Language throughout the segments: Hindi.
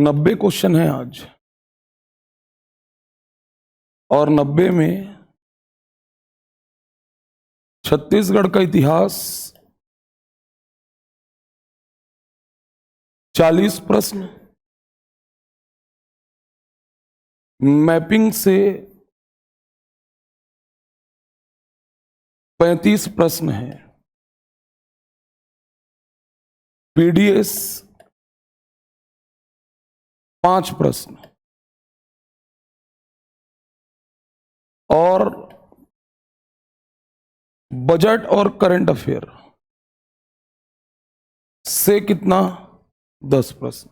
90 क्वेश्चन है आज, और 90 में छत्तीसगढ़ का इतिहास 40 प्रश्न, मैपिंग से 35 प्रश्न है, पीडीएस 5 प्रश्न और बजट और करंट अफेयर से कितना 10 प्रश्न।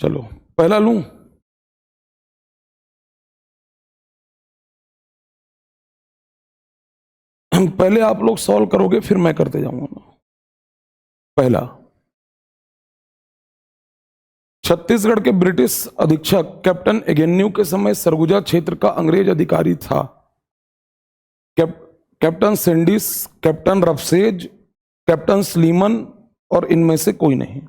चलो पहला लूं। पहले आप लोग सॉल्व करोगे फिर मैं करते जाऊंगा। पहला, छत्तीसगढ़ के ब्रिटिश अधीक्षक कैप्टन एगेन्यू के समय सरगुजा क्षेत्र का अंग्रेज अधिकारी था। कैप्टन सेंडिस, कैप्टन रफसेज, कैप्टन स्लीमन और इनमें से कोई नहीं।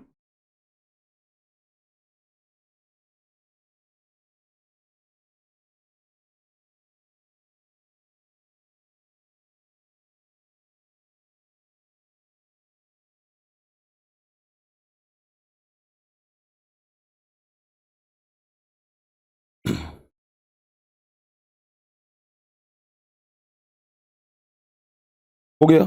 हो गया?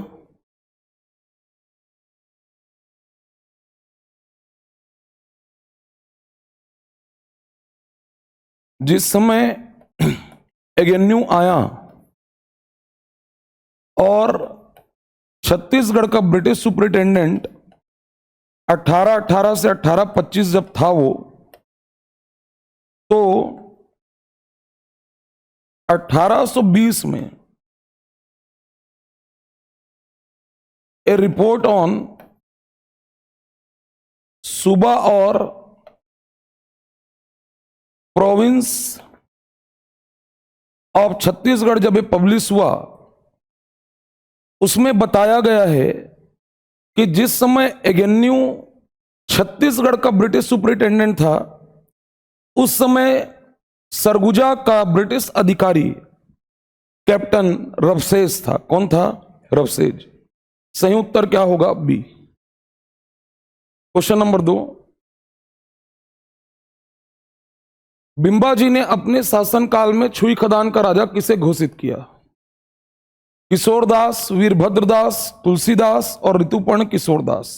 जिस समय एगेन्यू आया और छत्तीसगढ़ का ब्रिटिश सुपरिटेंडेंट 1818 से 1825 जब था वो, तो 1820 में ए रिपोर्ट ऑन सूबा और प्रोविंस ऑफ छत्तीसगढ़ जब ये पब्लिश हुआ, उसमें बताया गया है कि जिस समय एगेन्यू छत्तीसगढ़ का ब्रिटिश सुपरिटेंडेंट था, उस समय सरगुजा का ब्रिटिश अधिकारी कैप्टन रफसेज था। कौन था? रफसेज। सही उत्तर क्या होगा? बी। क्वेश्चन नंबर 2, बिंबाजी ने अपने शासनकाल में छुई खदान का राजा किसे घोषित किया? किशोरदास, वीरभद्रदास, तुलसीदास और ऋतुपर्ण किशोरदास।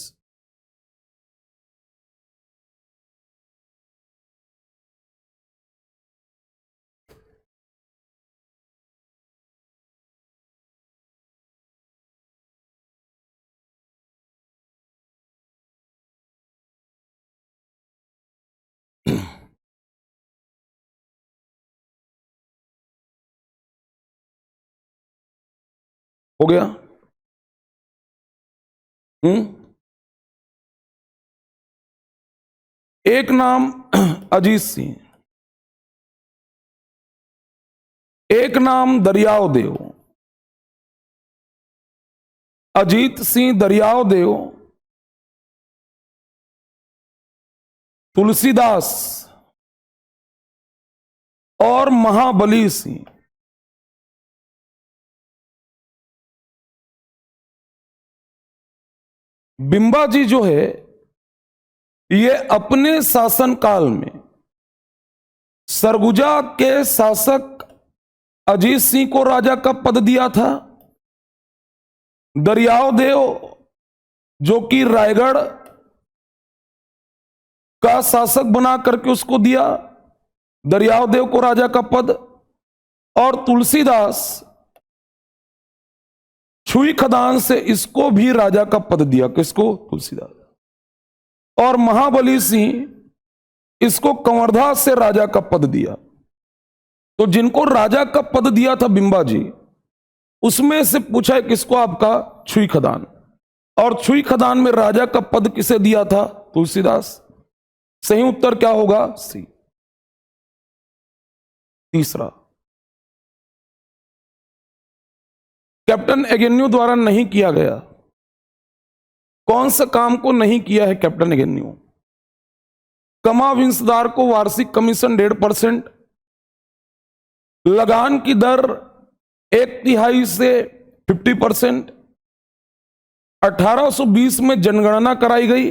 हो गया? एक नाम अजीत सिंह, एक नाम दरियाव देव। अजीत सिंह, दरियाव देव, तुलसीदास और महाबली सिंह। बिंबाजी जो है ये अपने शासनकाल में सरगुजा के शासक अजीत सिंह को राजा का पद दिया था। दरियाव देव जो कि रायगढ़ का शासक बना करके उसको दिया दरियाव देव को राजा का पद। और तुलसीदास छुई खदान से इसको भी राजा का पद दिया। किसको? तुलसीदास। और महाबली सिंह इसको कंवरधा से राजा का पद दिया। तो जिनको राजा का पद दिया था बिंबाजी, उसमें से पूछा है किसको? आपका छुई खदान। और छुई खदान में राजा का पद किसे दिया था? तुलसीदास। सही उत्तर क्या होगा? सी। तीसरा, कैप्टन एगेन्यू द्वारा नहीं किया गया? कौन सा काम को नहीं किया है कैप्टन एगेन्यू? कमा विंसदार को वार्षिक कमीशन 1.5%, लगान की दर 1/3 से 50%, 1820 में जनगणना कराई गई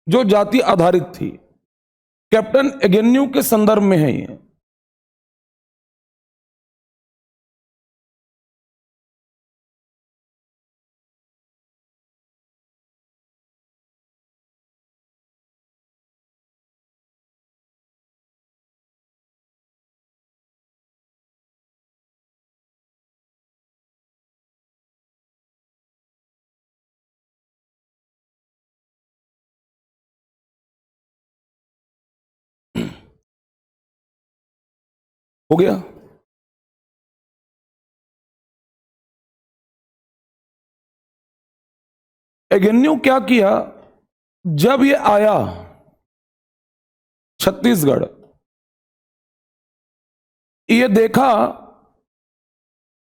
जो जाति आधारित थी। कैप्टन एगेन्यू के संदर्भ में है ये। हो गया? एगेन्यू क्या किया, जब ये आया छत्तीसगढ़, ये देखा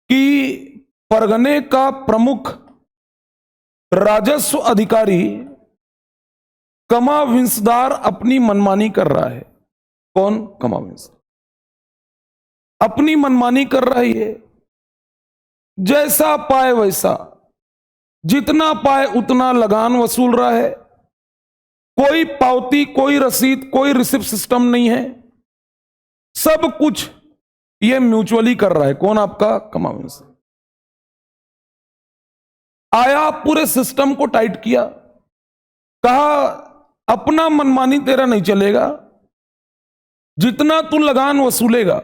कि परगने का प्रमुख राजस्व अधिकारी कमा विंसदार अपनी मनमानी कर रहा है। कौन? कमा विंसदार अपनी मनमानी कर रहा है। ये जैसा पाए वैसा, जितना पाए उतना लगान वसूल रहा है। कोई पावती, कोई रसीद, कोई रिसिप्ट सिस्टम नहीं है। सब कुछ ये म्यूचुअली कर रहा है। कौन? आपका कमा विंसदार आया, पूरे सिस्टम को टाइट किया, कहा अपना मनमानी तेरा नहीं चलेगा, जितना तू लगान वसूलेगा,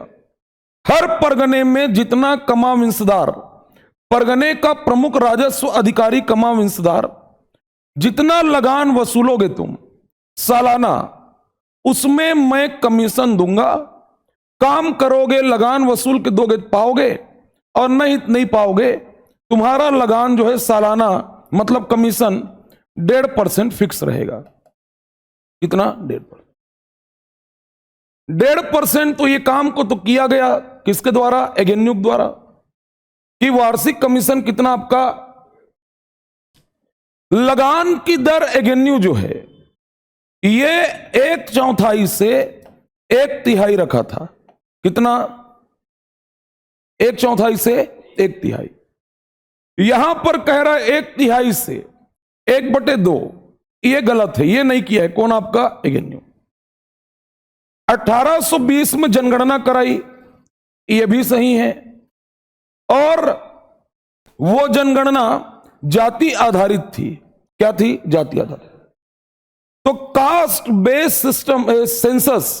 हर परगने में जितना कमा विंसदार, परगने का प्रमुख राजस्व अधिकारी कमा विंसदार, जितना लगान वसूलोगे तुम सालाना, उसमें मैं कमीशन दूंगा। काम करोगे, लगान वसूल के दोगे पाओगे, और नहीं पाओगे, तुम्हारा लगान जो है सालाना मतलब कमीशन 1.5% फिक्स रहेगा। कितना? 1.5%। 1.5%। तो ये काम को तो किया गया किसके द्वारा? एगेन्यू द्वारा। कि वार्षिक कमीशन कितना आपका? लगान की दर एगेन्यू जो है ये 1/4 से 1/3 रखा था। कितना? 1/4 से 1/3। यहां पर कह रहा है 1/3 से 1/2। ये गलत है, ये नहीं किया है। कौन? आपका एगेन्यू। 1820 में जनगणना कराई, ये भी सही है। और वो जनगणना जाति आधारित थी। क्या थी? जाति आधारित। तो caste based system census,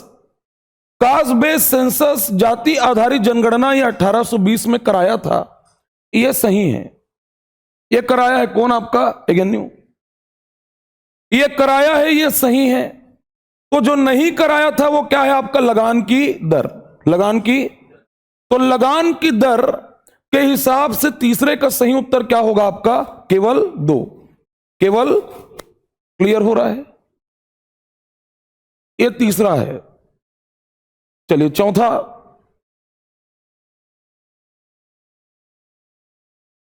caste based census जाति आधारित जनगणना ये 1820 में कराया था, ये सही है। ये कराया है कौन? आपका एगेन्यू। ये कराया है, ये सही है। तो जो नहीं कराया था वो क्या है? आपका लगान की दर। लगान की, तो लगान की दर के हिसाब से तीसरे का सही उत्तर क्या होगा आपका? केवल 2। केवल, क्लियर हो रहा है? ये तीसरा है। चलिए चौथा,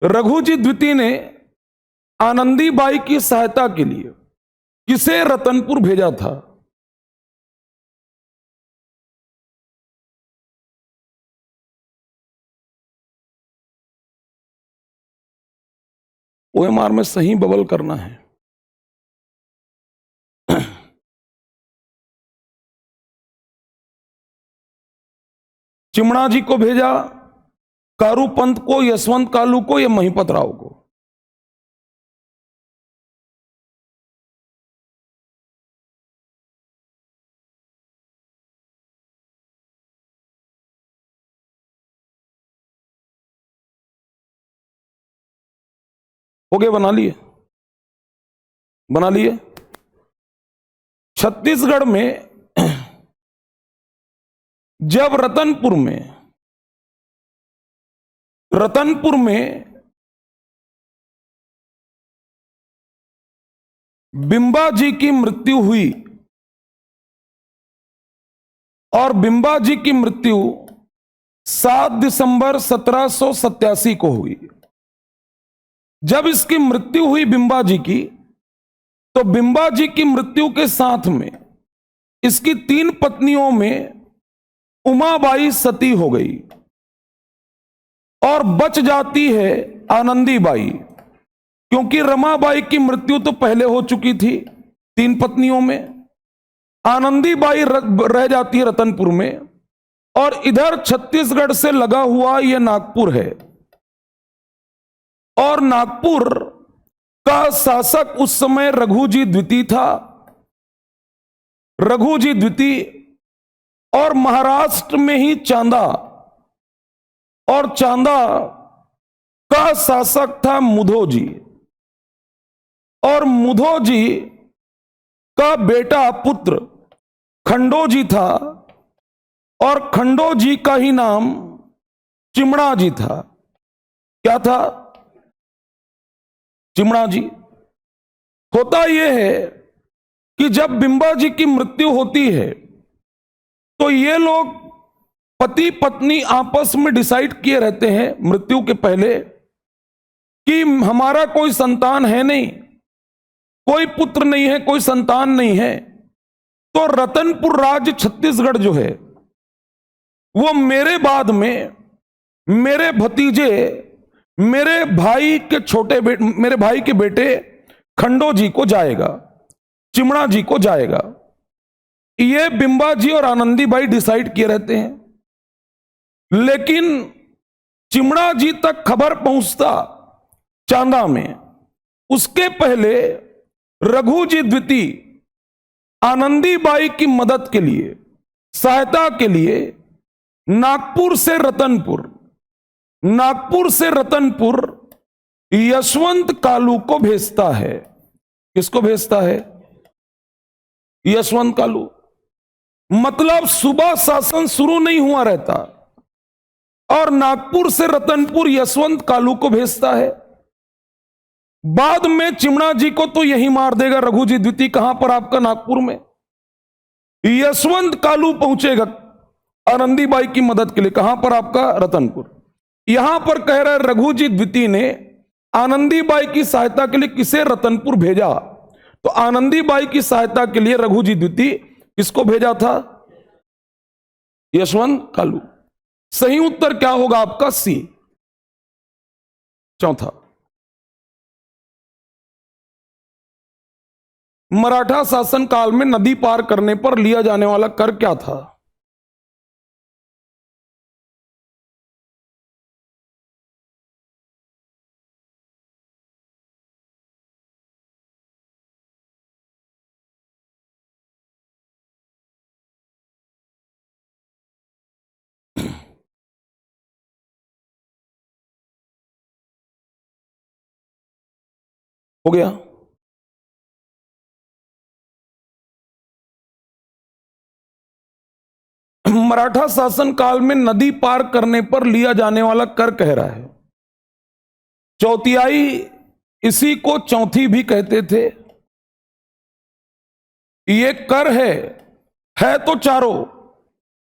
रघुजी द्वितीय ने आनंदीबाई की सहायता के लिए किसे रतनपुर भेजा था? ओएमआर में सही बबल करना है। चिमणा जी को भेजा, कारू पंत को, यशवंत कालू को, या महिपत राव को? हो गए? बना लिए? बना लिए? छत्तीसगढ़ में जब रतनपुर में बिंबा जी की मृत्यु हुई, और बिंबा जी की मृत्यु 7 दिसंबर 1787 को हुई, जब इसकी मृत्यु हुई बिंबा जी की, तो बिंबा जी की मृत्यु के साथ में इसकी 3 पत्नियों में उमाबाई सती हो गई और बच जाती है आनंदीबाई, क्योंकि रमाबाई की मृत्यु तो पहले हो चुकी थी 3 पत्नियों में। आनंदीबाई रह जाती है रतनपुर में, और इधर छत्तीसगढ़ से लगा हुआ यह नागपुर है, और नागपुर का शासक उस समय रघुजी द्वितीय था। रघुजी द्वितीय, और महाराष्ट्र में ही चांदा, और चांदा का शासक था मुधोजी, और मुधोजी का बेटा पुत्र खंडोजी था, और खंडोजी का ही नाम चिमणा जी था। क्या था? चिमणा जी। होता यह है कि जब बिंबा जी की मृत्यु होती है, तो ये लोग पति पत्नी आपस में डिसाइड किए रहते हैं मृत्यु के पहले कि हमारा कोई संतान है नहीं, कोई पुत्र नहीं है, कोई संतान नहीं है, तो रतनपुर राज्य छत्तीसगढ़ जो है वो मेरे बाद में मेरे भतीजे, मेरे भाई के बेटे खंडो जी को जाएगा, चिमणा जी को जाएगा। ये बिंबा जी और आनंदीबाई डिसाइड किए रहते हैं, लेकिन चिमणा जी तक खबर पहुंचता चांदा में, उसके पहले रघुजी द्वितीय आनंदीबाई की मदद के लिए, सहायता के लिए नागपुर से रतनपुर यशवंत कालू को भेजता है। किसको भेजता है? यशवंत कालू। मतलब सुबह शासन शुरू नहीं हुआ रहता, और नागपुर से रतनपुर यशवंत कालू को भेजता है। बाद में चिमणा जी को तो यही मार देगा रघुजी द्वितीय। कहां पर? आपका नागपुर में। यशवंत कालू पहुंचेगा आनंदीबाई की मदद के लिए। कहां पर? आपका रतनपुर। यहां पर कह रहा है रघुजी द्वितीय ने आनंदीबाई की सहायता के लिए किसे रतनपुर भेजा? तो आनंदीबाई की सहायता के लिए रघुजी द्वितीय किसको भेजा था? यशवंत कालू। सही उत्तर क्या होगा आपका? सी। चौथा, मराठा शासन काल में नदी पार करने पर लिया जाने वाला कर क्या था? हो गया? मराठा शासन काल में नदी पार करने पर लिया जाने वाला कर कह रहा है चौथियाई। इसी को चौथी भी कहते थे। ये कर है तो चारों,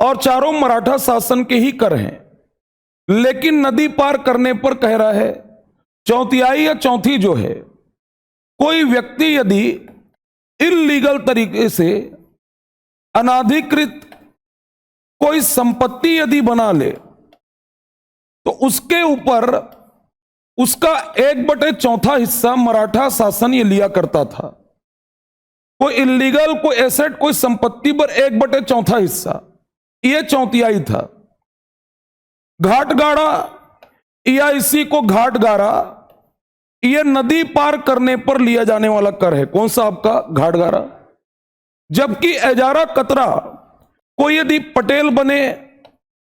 और चारों मराठा शासन के ही कर हैं, लेकिन नदी पार करने पर कह रहा है चौथियाई या चौथी जो है, कोई व्यक्ति यदि इल्लीगल तरीके से अनाधिकृत कोई संपत्ति यदि बना ले, तो उसके ऊपर उसका 1/4 हिस्सा मराठा शासन ये लिया करता था। कोई इल्लीगल कोई एसेट, कोई संपत्ति पर 1/4 हिस्सा, ये चौथियाई था। घाटगाड़ा या इसी को घाटगारा, ये नदी पार करने पर लिया जाने वाला कर है। कौन सा? आपका घाटगारा। जबकि एजारा कतरा कोई यदि पटेल बने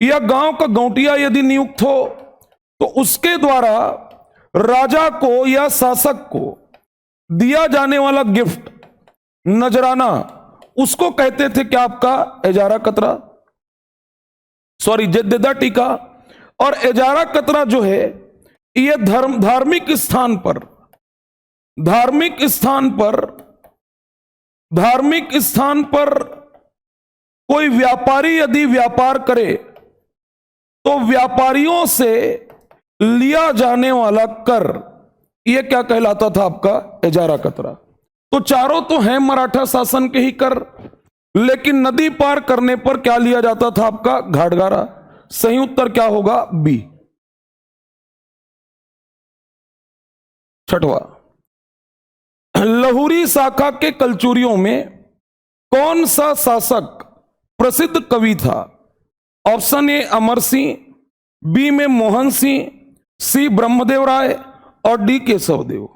या गांव का गौटिया यदि नियुक्त हो, तो उसके द्वारा राजा को या शासक को दिया जाने वाला गिफ्ट, नजराना, उसको कहते थे क्या? आपका एजारा कतरा, सॉरी जद्देदा टीका। और एजारा कतरा जो है, यह धार्मिक स्थान पर कोई व्यापारी यदि व्यापार करे, तो व्यापारियों से लिया जाने वाला कर यह क्या कहलाता था आपका? एजारा कतरा। तो चारों तो हैं मराठा शासन के ही कर, लेकिन नदी पार करने पर क्या लिया जाता था आपका? घाटगारा। सही उत्तर क्या होगा? बी। छठवा, लहुरी शाखा के कलचुरियों में कौन सा शासक प्रसिद्ध कवि था? Option A Amar Singh, B में मोहन सिंह, सी ब्रह्मदेव राय और डी केशवदेव।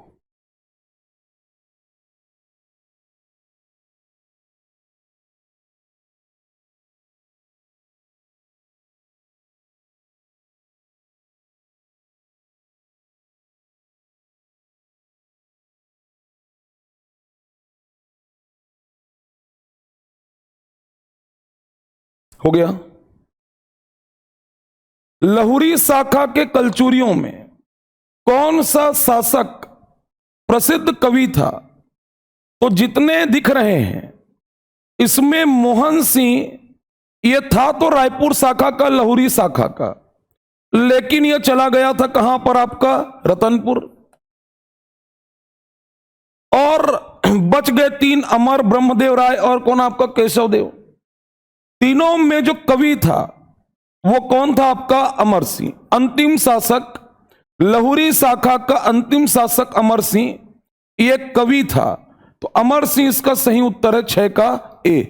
हो गया। लहुरी शाखा के कलचुरियों में कौन सा शासक प्रसिद्ध कवि था? तो जितने दिख रहे हैं इसमें मोहन सिंह, यह था तो रायपुर शाखा का, लहुरी शाखा का, लेकिन यह चला गया था कहां पर आपका? रतनपुर। और बच गए तीन, अमर, ब्रह्मदेव राय और कौन आपका? केशवदेव। तीनों में जो कवि था वो कौन था आपका? अमर सिंह। अंतिम शासक, लहुरी शाखा का अंतिम शासक अमर सिंह एक कवि था, तो अमर सिंह इसका सही उत्तर है 6 का ए।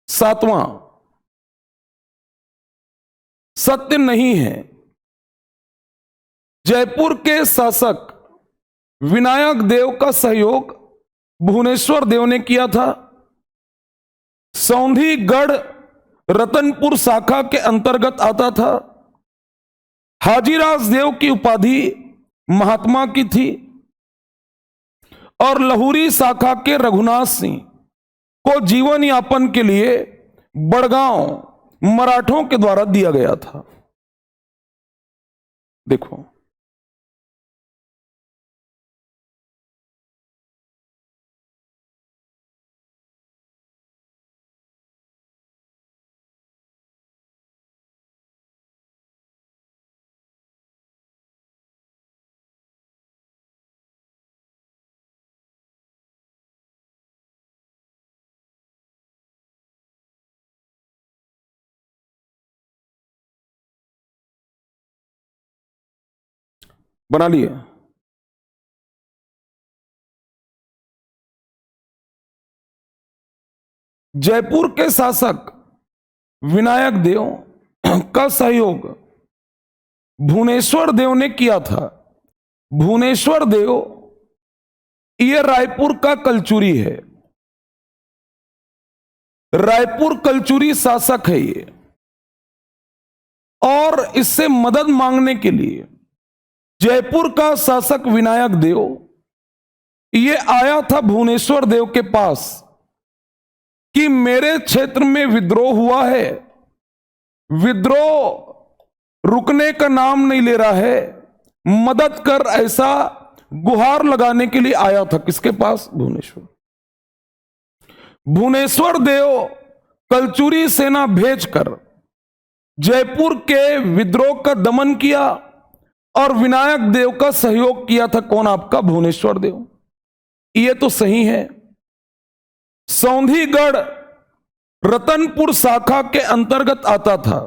सातवां, सत्य नहीं है जयपुर के शासक विनायक देव का सहयोग भुवनेश्वर देव ने किया था। सौंधीगढ़ रतनपुर शाखा के अंतर्गत आता था। हाजीराज देव की उपाधि महात्मा की थी और लहुरी शाखा के रघुनाथ सिंह को जीवन यापन के लिए बड़गांव मराठों के द्वारा दिया गया था। देखो, बना लिए। जयपुर के शासक विनायक देव का सहयोग भुवनेश्वर देव ने किया था। भुवनेश्वर देव ये रायपुर का कलचुरी है, रायपुर कलचुरी शासक है ये, और इससे मदद मांगने के लिए जयपुर का शासक विनायक देव ये आया था भुवनेश्वर देव के पास कि मेरे क्षेत्र में विद्रोह हुआ है, विद्रोह रुकने का नाम नहीं ले रहा है, मदद कर, ऐसा गुहार लगाने के लिए आया था। किसके पास? भुवनेश्वर। भुवनेश्वर देव कलचुरी सेना भेजकर जयपुर के विद्रोह का दमन किया और विनायक देव का सहयोग किया था। कौन आपका? भुवनेश्वर देव। यह तो सही है। सौंधीगढ़ रतनपुर शाखा के अंतर्गत आता था।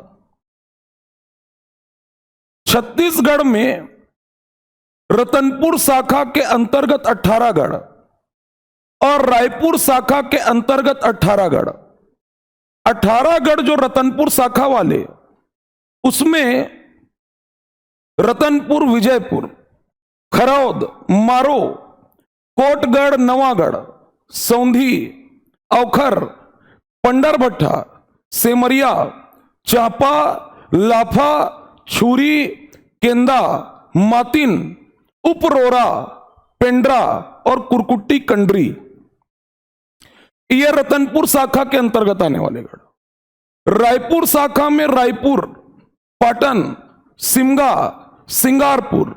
छत्तीसगढ़ में रतनपुर शाखा के अंतर्गत 18 गढ़ और रायपुर शाखा के अंतर्गत 18 गढ़। 18 गढ़ जो रतनपुर शाखा वाले, उसमें रतनपुर, विजयपुर, खरौद, मारो, कोटगढ़, नवागढ़, सौंधी, औखर, पंडरभट्टा, सेमरिया, चापा, लाफा, छुरी, केंदा, मातिन, उपरोरा, पेंड्रा और कुरकुट्टी कंडरी, ये रतनपुर शाखा के अंतर्गत आने वाले गढ़। रायपुर शाखा में रायपुर, पाटन, सिमगा, सिंगारपुर,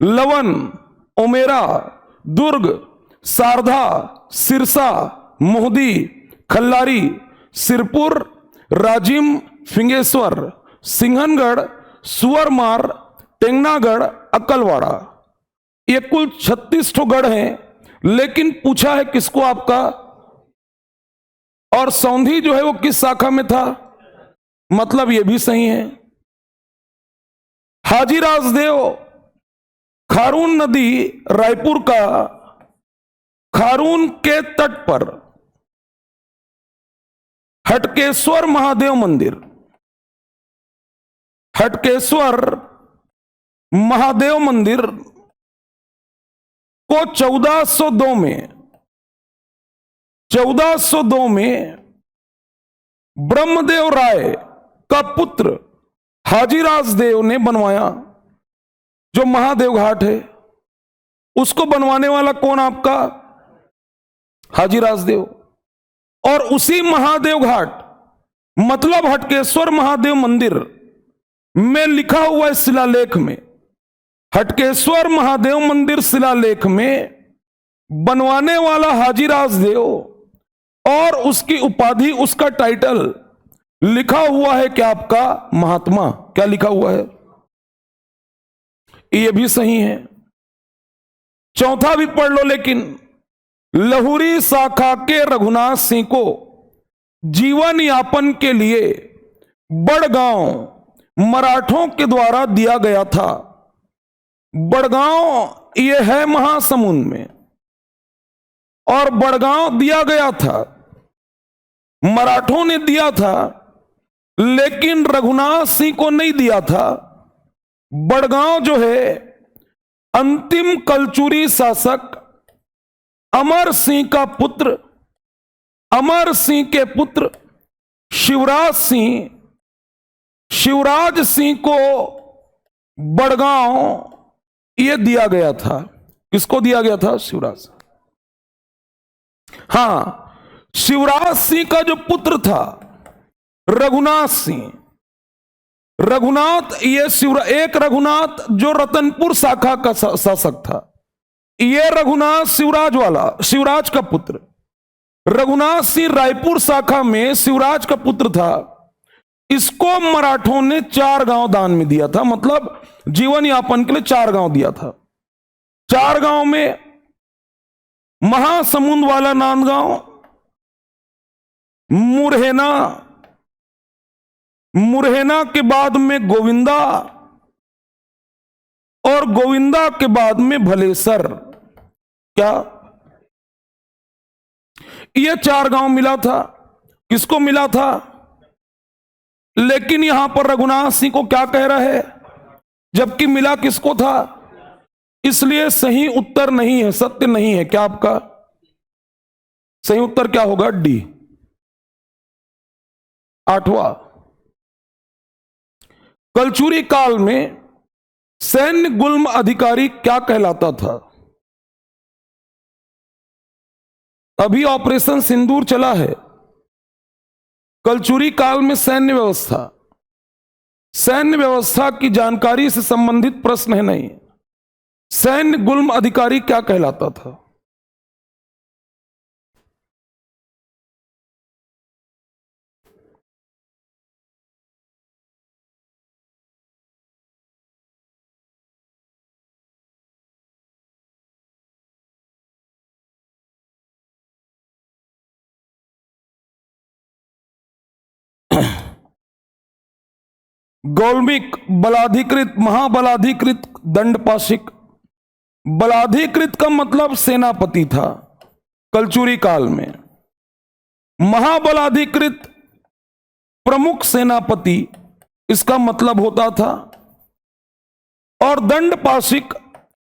लवन, ओमेरा, दुर्ग, सारधा, सिरसा, मोहदी, खल्लारी, सिरपुर, राजिम, फिंगेश्वर, सिंहनगढ़, सुअरमार, टेंगनागढ़, अक्कलवाड़ा, ये कुल 36 ठो गढ़ हैं, लेकिन पूछा है किसको आपका, और सौंधी जो है वो किस शाखा में था, मतलब ये भी सही है। हाजी राजदेव खारून नदी रायपुर का खारून के तट पर हटकेश्वर महादेव मंदिर, हटकेश्वर महादेव मंदिर को 1402 में ब्रह्मदेव राय का पुत्र हाजी राजदेव ने बनवाया। जो महादेव घाट है उसको बनवाने वाला कौन आपका, हाजी राजदेव। और उसी महादेव घाट मतलब हटकेश्वर महादेव मंदिर में लिखा हुआ इस शिलालेख में, हटकेश्वर महादेव मंदिर शिलालेख में बनवाने वाला हाजी राजदेव और उसकी उपाधि, उसका टाइटल लिखा हुआ है क्या आपका, महात्मा। क्या लिखा हुआ है, ये भी सही है। चौथा भी पढ़ लो, लेकिन लहुरी शाखा के रघुनाथ सिंह को जीवन यापन के लिए बड़गांव मराठों के द्वारा दिया गया था। बड़गांव ये है महासमुंद में, और बड़गांव दिया गया था, मराठों ने दिया था, लेकिन रघुनाथ सिंह को नहीं दिया था। बड़गांव जो है अंतिम कलचुरी शासक अमर सिंह का पुत्र, अमर सिंह के पुत्र शिवराज सिंह को बड़गांव ये दिया गया था। किसको दिया गया था, शिवराज। हां, शिवराज सिंह का जो पुत्र था रघुनाथ सिंह, रघुनाथ ये एक रघुनाथ जो रतनपुर शाखा का शासक था, ये रघुनाथ शिवराज का पुत्र। रघुनाथ सिंह रायपुर शाखा में शिवराज का पुत्र था। इसको मराठों ने 4 गांव दान में दिया था, मतलब जीवन यापन के लिए 4 गांव दिया था। 4 गांव में महासमुंद वाला नांदगांव, मुरैना के बाद में गोविंदा, और गोविंदा के बाद में भलेसर। क्या ये 4 गांव मिला था, किसको मिला था? लेकिन यहां पर रघुनाथ सिंह को क्या कह रहा है, जबकि मिला किसको था? इसलिए सही उत्तर नहीं है, सत्य नहीं है। क्या आपका सही उत्तर क्या होगा? डी, 8वां। कलचुरी काल में सैन्य गुल्म अधिकारी क्या कहलाता था? अभी ऑपरेशन सिंदूर चला है। कलचुरी काल में सैन्य व्यवस्था की जानकारी से संबंधित प्रश्न है। नहीं, सैन्य गुल्म अधिकारी क्या कहलाता था? गौल्मिक, बलाधिकृत, महाबलाधिकृत, दंडपाशिक। बलाधिकृत का मतलब सेनापति था कलचुरी काल में। महाबलाधिकृत प्रमुख सेनापति इसका मतलब होता था। और दंडपाशिक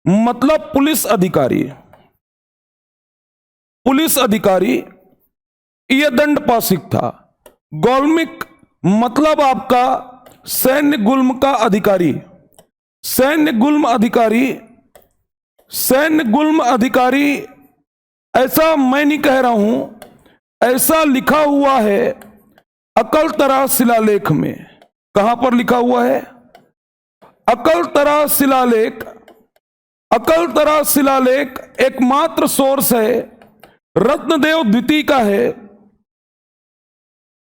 मतलब पुलिस अधिकारी। पुलिस अधिकारी यह दंडपाशिक था। गौल्मिक मतलब आपका सैन्य गुल्म का अधिकारी। सैन्य गुल्म अधिकारी ऐसा मैं नहीं कह रहा हूं, ऐसा लिखा हुआ है अकलतरा शिलालेख में। कहां पर लिखा हुआ है? अकलतरा शिलालेख। अकलतरा शिलालेख एकमात्र सोर्स है रत्नदेव द्वितीय का है,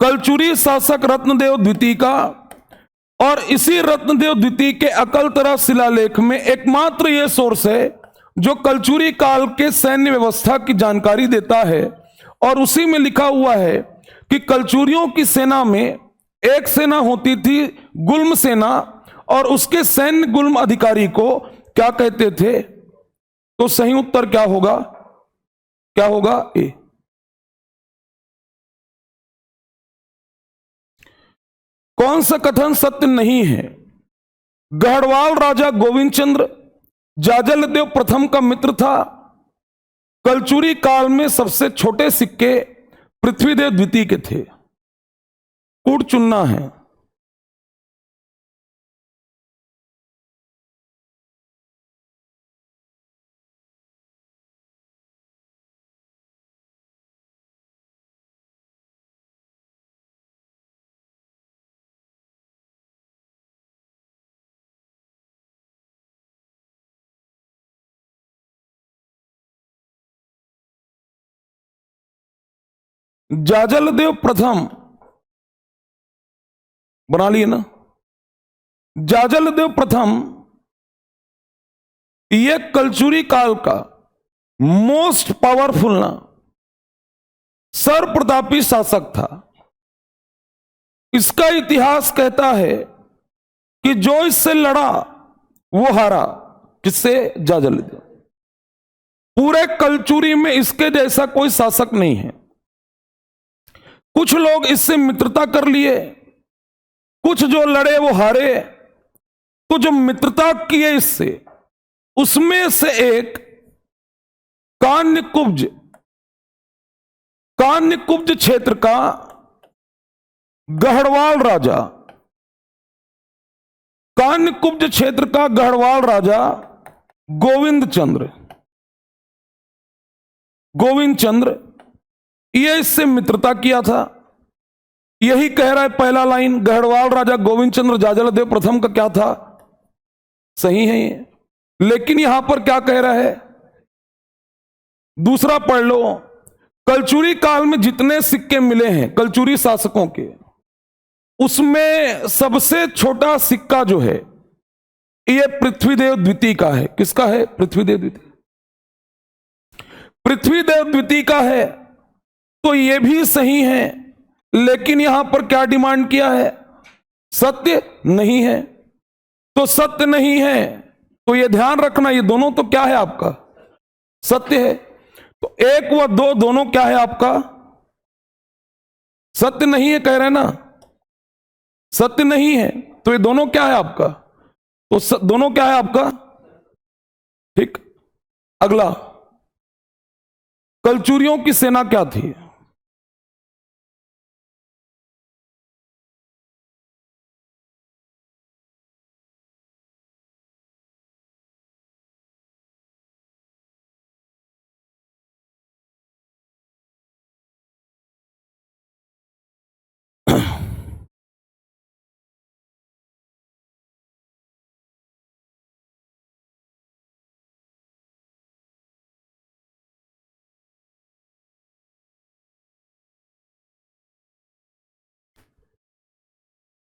कलचुरी शासक रत्नदेव द्वितीय का, और इसी रत्नदेव द्वितीय के अकलतरा शिलालेख में एकमात्र यह सोर्स है जो कलचुरी काल के सैन्य व्यवस्था की जानकारी देता है, और उसी में लिखा हुआ है कि कलचुरियों की सेना में एक सेना होती थी गुल्म सेना, और उसके सैन्य गुल्म अधिकारी को क्या कहते थे? तो सही उत्तर क्या होगा? क्या होगा? ए। कौन सा कथन सत्य नहीं है? गढ़वाल राजा गोविंद चंद्र जाजलदेव प्रथम का मित्र था। कलचुरी काल में सबसे छोटे सिक्के पृथ्वीदेव द्वितीय के थे। कूट चुनना है। जाजलदेव प्रथम बना लिए ना? जाजलदेव प्रथम यह कलचुरी काल का मोस्ट पावरफुल ना सर्वप्रतापी शासक था। इसका इतिहास कहता है कि जो इससे लड़ा वो हारा। किससे? जाजलदेव। पूरे कलचुरी में इसके जैसा कोई शासक नहीं है। कुछ लोग इससे मित्रता कर लिए, कुछ जो लड़े वो हारे, तो जो मित्रता किए इससे, उसमें से एक कान्यकुब्ज क्षेत्र का गढ़वाल राजा, कान्यकुब्ज क्षेत्र का गढ़वाल राजा गोविंद चंद्र ये इससे मित्रता किया था। यही कह रहा है पहला लाइन, गढ़वाल राजा गोविंद चंद्र जाजलदेव प्रथम का क्या था? सही है ये। लेकिन यहां पर क्या कह रहा है? दूसरा पढ़ लो। कलचुरी काल में जितने सिक्के मिले हैं कलचुरी शासकों के, उसमें सबसे छोटा सिक्का जो है ये पृथ्वीदेव द्वितीय का है। किसका है? पृथ्वीदेव द्वितीय। पृथ्वीदेव द्वितीय का है तो ये भी सही है, लेकिन यहां पर क्या डिमांड किया है? सत्य नहीं है। तो सत्य नहीं है तो ये ध्यान रखना, ये दोनों तो क्या है आपका? सत्य है। तो एक व दो दोनों क्या है आपका? सत्य नहीं है, कह रहे ना? सत्य नहीं है तो ये दोनों क्या है आपका? तो दोनों क्या है आपका? ठीक। अगला, कलचुरियों की सेना क्या थी?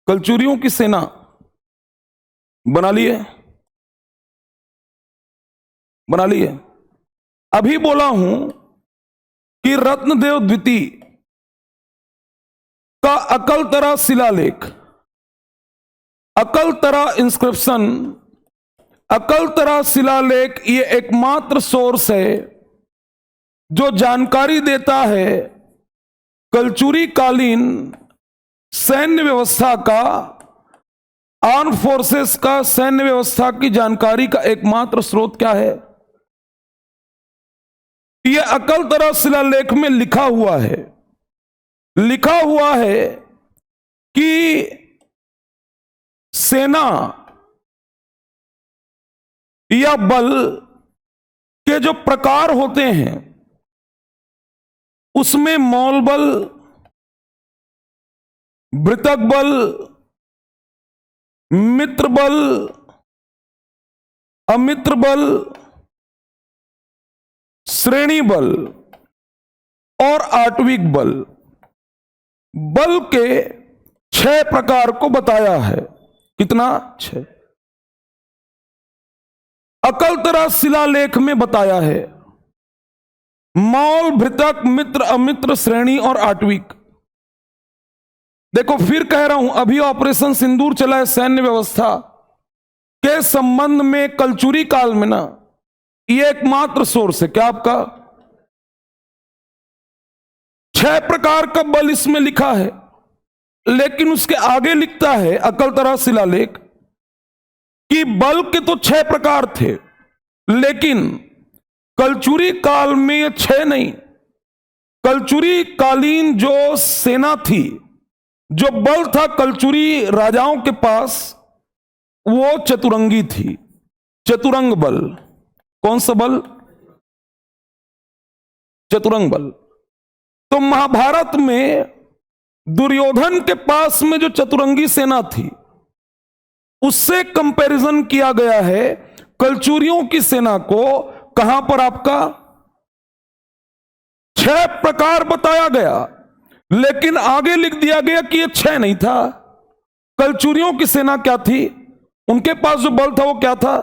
कलचुरियों की सेना बना लिए, बना लिए। अभी बोला हूं कि रत्नदेव द्वितीय का अकलतरा शिलालेख, अकलतरा इंस्क्रिप्शन, अकलतरा शिलालेख ये एकमात्र सोर्स है जो जानकारी देता है कलचुरी कालीन सैन्य व्यवस्था का, आर्म फोर्सेस का सैन्य व्यवस्था की जानकारी का एकमात्र स्रोत क्या है? यह अकलतरा शिलालेख में लिखा हुआ है। लिखा हुआ है कि सेना या बल के जो प्रकार होते हैं उसमें मौल बल, भृतक बल, मित्र बल, अमित्र बल, श्रेणी बल और आट्विक बल के 6 प्रकार को बताया है। कितना? 6। अकलतरा शिलालेख में बताया है मौल, भृतक, मित्र, अमित्र, श्रेणी और आटविक। देखो फिर कह रहा हूं, अभी ऑपरेशन सिंदूर चला है, सैन्य व्यवस्था के संबंध में कलचुरी काल में ना, ये एकमात्र सोर्स है क्या आपका? 6 प्रकार का बल इसमें लिखा है, लेकिन उसके आगे लिखता है अकलतरा शिलालेख कि बल के तो 6 प्रकार थे, लेकिन कलचुरी काल में ये 6 नहीं, कलचुरी कालीन जो सेना थी, जो बल था कलचुरी राजाओं के पास, वो चतुरंगी थी, चतुरंग बल। कौन सा बल? चतुरंग बल। तो महाभारत में दुर्योधन के पास में जो चतुरंगी सेना थी, उससे कंपैरिजन किया गया है कलचुरियों की सेना को। कहां पर आपका 6 प्रकार बताया गया, लेकिन आगे लिख दिया गया कि यह 6 नहीं था। कलचुरियों की सेना क्या थी? उनके पास जो बल था वो क्या था?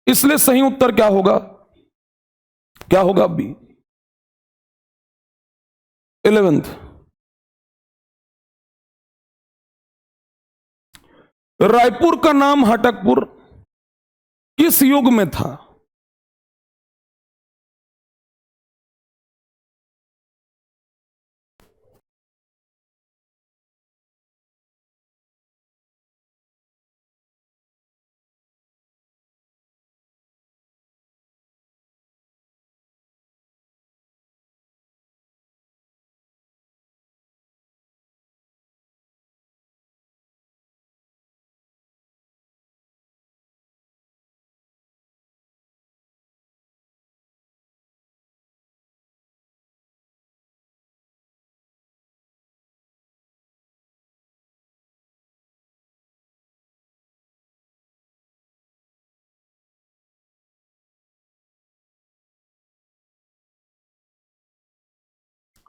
इसलिए सही उत्तर क्या होगा? क्या होगा? B, 11th। रायपुर का नाम हटकपुर किस युग में था?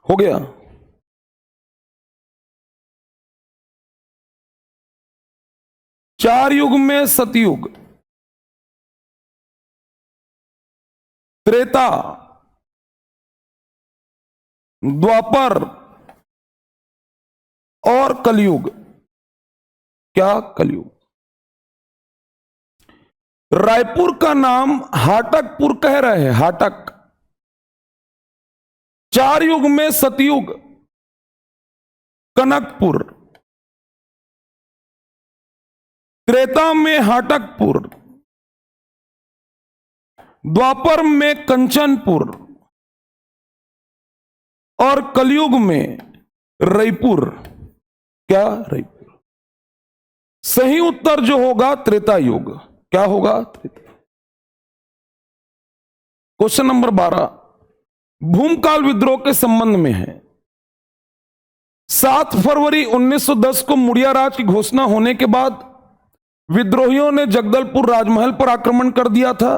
हो गया? चार युग में सतयुग, त्रेता, द्वापर और कलयुग। क्या? कलयुग। रायपुर का नाम हाटकपुर कह रहे हैं, हाटक। 4 युग में सतयुग, कनकपुर, त्रेता में हाटकपुर, द्वापर में कंचनपुर और कलयुग में रईपुर। क्या? रईपुर। सही उत्तर जो होगा त्रेता युग। क्या होगा? त्रेता। क्वेश्चन नंबर 12 भूमकाल विद्रोह के संबंध में है। 7 फरवरी 1910 को मुड़िया राज की घोषणा होने के बाद विद्रोहियों ने जगदलपुर राजमहल पर आक्रमण कर दिया था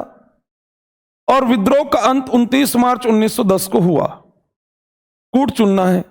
और विद्रोह का अंत 29 मार्च 1910 को हुआ। कूट चुनना है।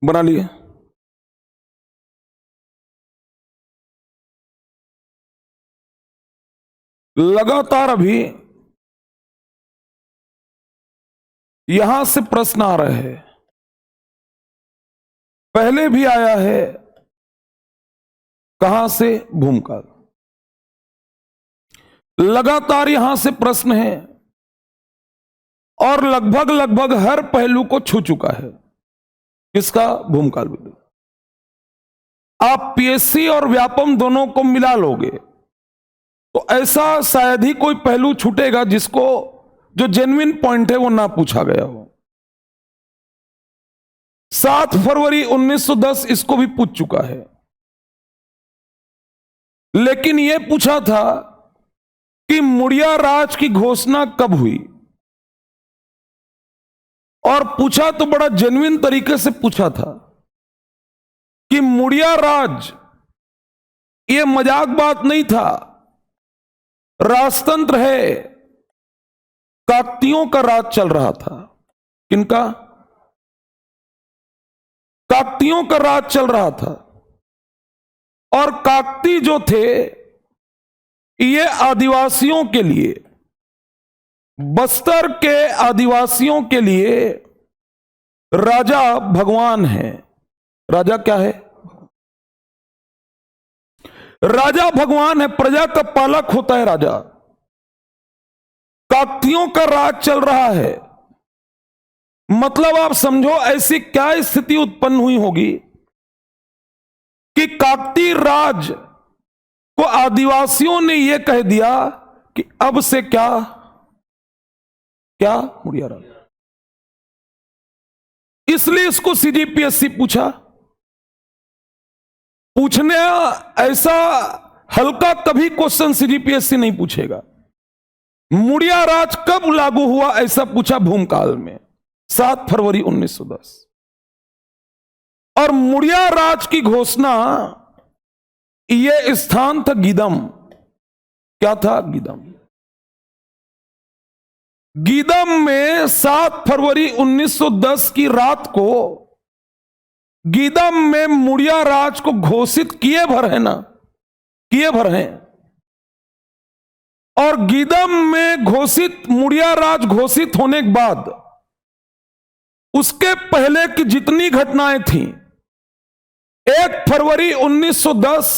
बना लिए? लगातार अभी यहां से प्रश्न आ रहे हैं, पहले भी आया है। कहां से? भूमकाल। लगातार यहां से प्रश्न है और लगभग लगभग हर पहलू को छू चुका है। किसका? भूमकाल विद्रोह। आप पीएससी और व्यापम दोनों को मिला लोगे तो ऐसा शायद ही कोई पहलू छूटेगा जिसको, जो जेन्युइन पॉइंट है वो ना पूछा गया हो। 7 फरवरी 1910 इसको भी पूछ चुका है, लेकिन यह पूछा था कि मुड़िया राज की घोषणा कब हुई। और पूछा तो बड़ा जेन्युइन तरीके से पूछा था कि मुड़िया राज, यह मजाक बात नहीं था, राजतंत्र है। काकतियों का राज चल रहा था। किनका? काकतियों का राज चल रहा था। और काकती जो थे, ये आदिवासियों के लिए, बस्तर के आदिवासियों के लिए राजा भगवान है। राजा क्या है? राजा भगवान है, प्रजा का पालक होता है राजा। काकतियों का राज चल रहा है, मतलब आप समझो ऐसी क्या स्थिति उत्पन्न हुई होगी कि काकती राज को आदिवासियों ने यह कह दिया कि अब से क्या क्या मुड़िया राज। इसलिए इसको सीजीपीएससी पूछने ऐसा हल्का कभी क्वेश्चन सीजीपीएससी नहीं पूछेगा। मुड़िया राज कब लागू हुआ ऐसा पूछा भूमकाल में, 7 फरवरी 1910। और मुड़िया राज की घोषणा, यह स्थान था गीदम। क्या था? गीदम। गीदम में 7 फरवरी 1910 की रात को गीदम में मुड़िया राज को घोषित किए भर है ना, किए भर हैं। और गीदम में घोषित मुड़िया राज घोषित होने के बाद उसके पहले की जितनी घटनाएं थीं, 1 फरवरी 1910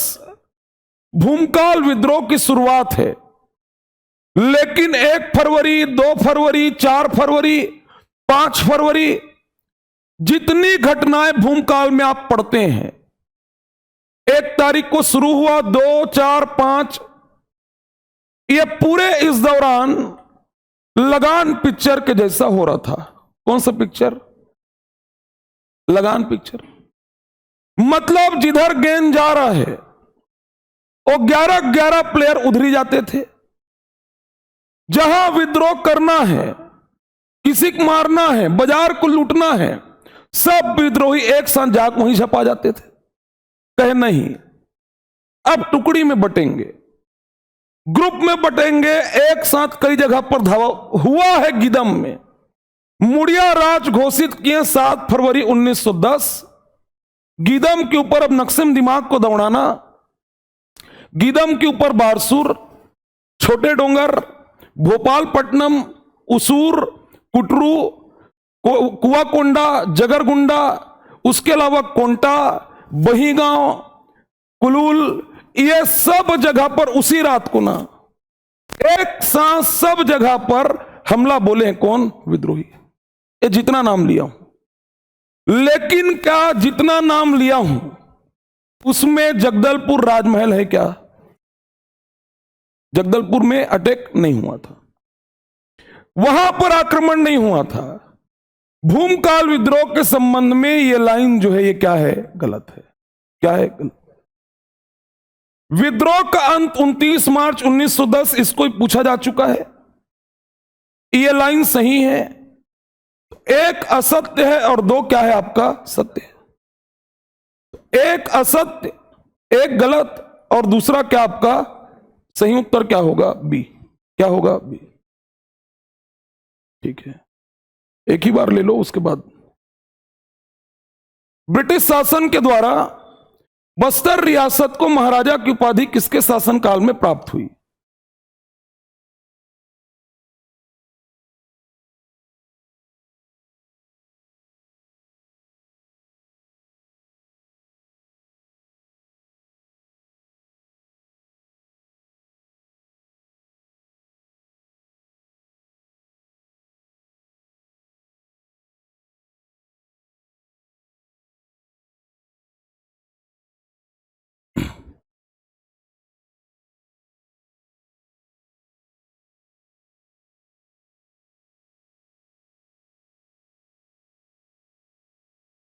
भूमकाल विद्रोह की शुरुआत है। लेकिन 1 फरवरी, 2 फरवरी, 4 फरवरी, 5 फरवरी, जितनी घटनाएं भूमकाल में आप पढ़ते हैं, 1 तारीख को शुरू हुआ, 2, 4, 5, ये पूरे इस दौरान लगान पिक्चर के जैसा हो रहा था। कौन सा पिक्चर? लगान पिक्चर। मतलब जिधर गेंद जा रहा है वो 11-11 प्लेयर उधरी जाते थे। जहां विद्रोह करना है, किसी को मारना है, बाजार को लूटना है, सब विद्रोही एक साथ जाकर वहीं छपा जाते थे। कहे नहीं, अब टुकड़ी में बटेंगे, ग्रुप में बटेंगे, एक साथ कई जगह पर धावा हुआ है। गीदम में मुड़िया राज घोषित किए 7 फरवरी 1910। गीदम के ऊपर, अब नक्शे दिमाग को दौड़ाना, गीदम के ऊपर बारसूर, छोटे डोंगर, भोपालपट्टनम, उसूर, कुटरू, कुआकोंडा, जगरगुंडा, उसके अलावा कोंटा, बहीगांव, कुलूल, ये सब जगह पर उसी रात को ना एक साथ सब जगह पर हमला बोले हैं। कौन? विद्रोही। ये जितना नाम लिया हूं, लेकिन क्या जितना नाम लिया हूं उसमें जगदलपुर राजमहल है क्या? जगदलपुर में अटैक नहीं हुआ था, वहां पर आक्रमण नहीं हुआ था। भूमकाल विद्रोह के संबंध में यह लाइन जो है, ये क्या है? गलत है। क्या है? गलत। विद्रोह का अंत 29 मार्च 1910, इसको पूछा जा चुका है। यह लाइन सही है। एक असत्य है और 2 क्या है आपका? सत्य है। एक असत्य, एक गलत और दूसरा क्या आपका? सही उत्तर क्या होगा? बी। क्या होगा? बी। ठीक है, एक ही बार ले लो। उसके बाद ब्रिटिश शासन के द्वारा बस्तर रियासत को महाराजा की उपाधि किसके शासनकाल में प्राप्त हुई?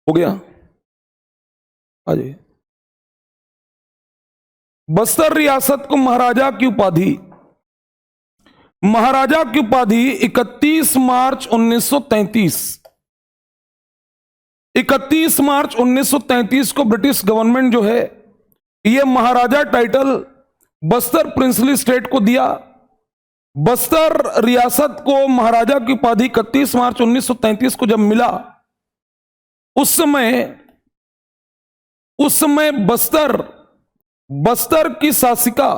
हो गया। आ जाइए। बस्तर रियासत को महाराजा की उपाधि 31 मार्च 1933 को ब्रिटिश गवर्नमेंट जो है ये महाराजा टाइटल बस्तर प्रिंसली स्टेट को दिया। बस्तर रियासत को महाराजा की उपाधि 31 मार्च 1933 को जब मिला, उस समय बस्तर की शासिका,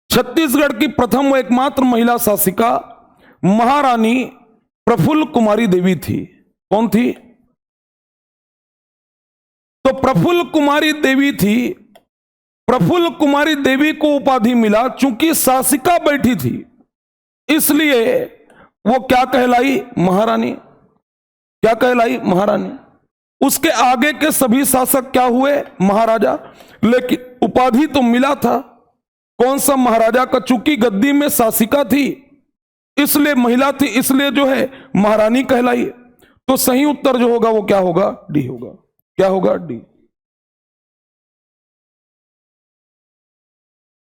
छत्तीसगढ़ की प्रथम व एकमात्र महिला शासिका महारानी प्रफुल्ल कुमारी देवी थी। कौन थी? तो प्रफुल्ल कुमारी देवी थी। प्रफुल्ल कुमारी देवी को उपाधि मिला, चूंकि शासिका बैठी थी इसलिए वो क्या कहलाई? महारानी। क्या कहलाई? महारानी। उसके आगे के सभी शासक क्या हुए? महाराजा। लेकिन उपाधि तो मिला था। कौन सा? महाराजा का। चूंकि गद्दी में शासिका थी इसलिए महिला थी, इसलिए जो है महारानी कहलाई। तो सही उत्तर जो होगा वो क्या होगा? डी होगा। क्या होगा? डी।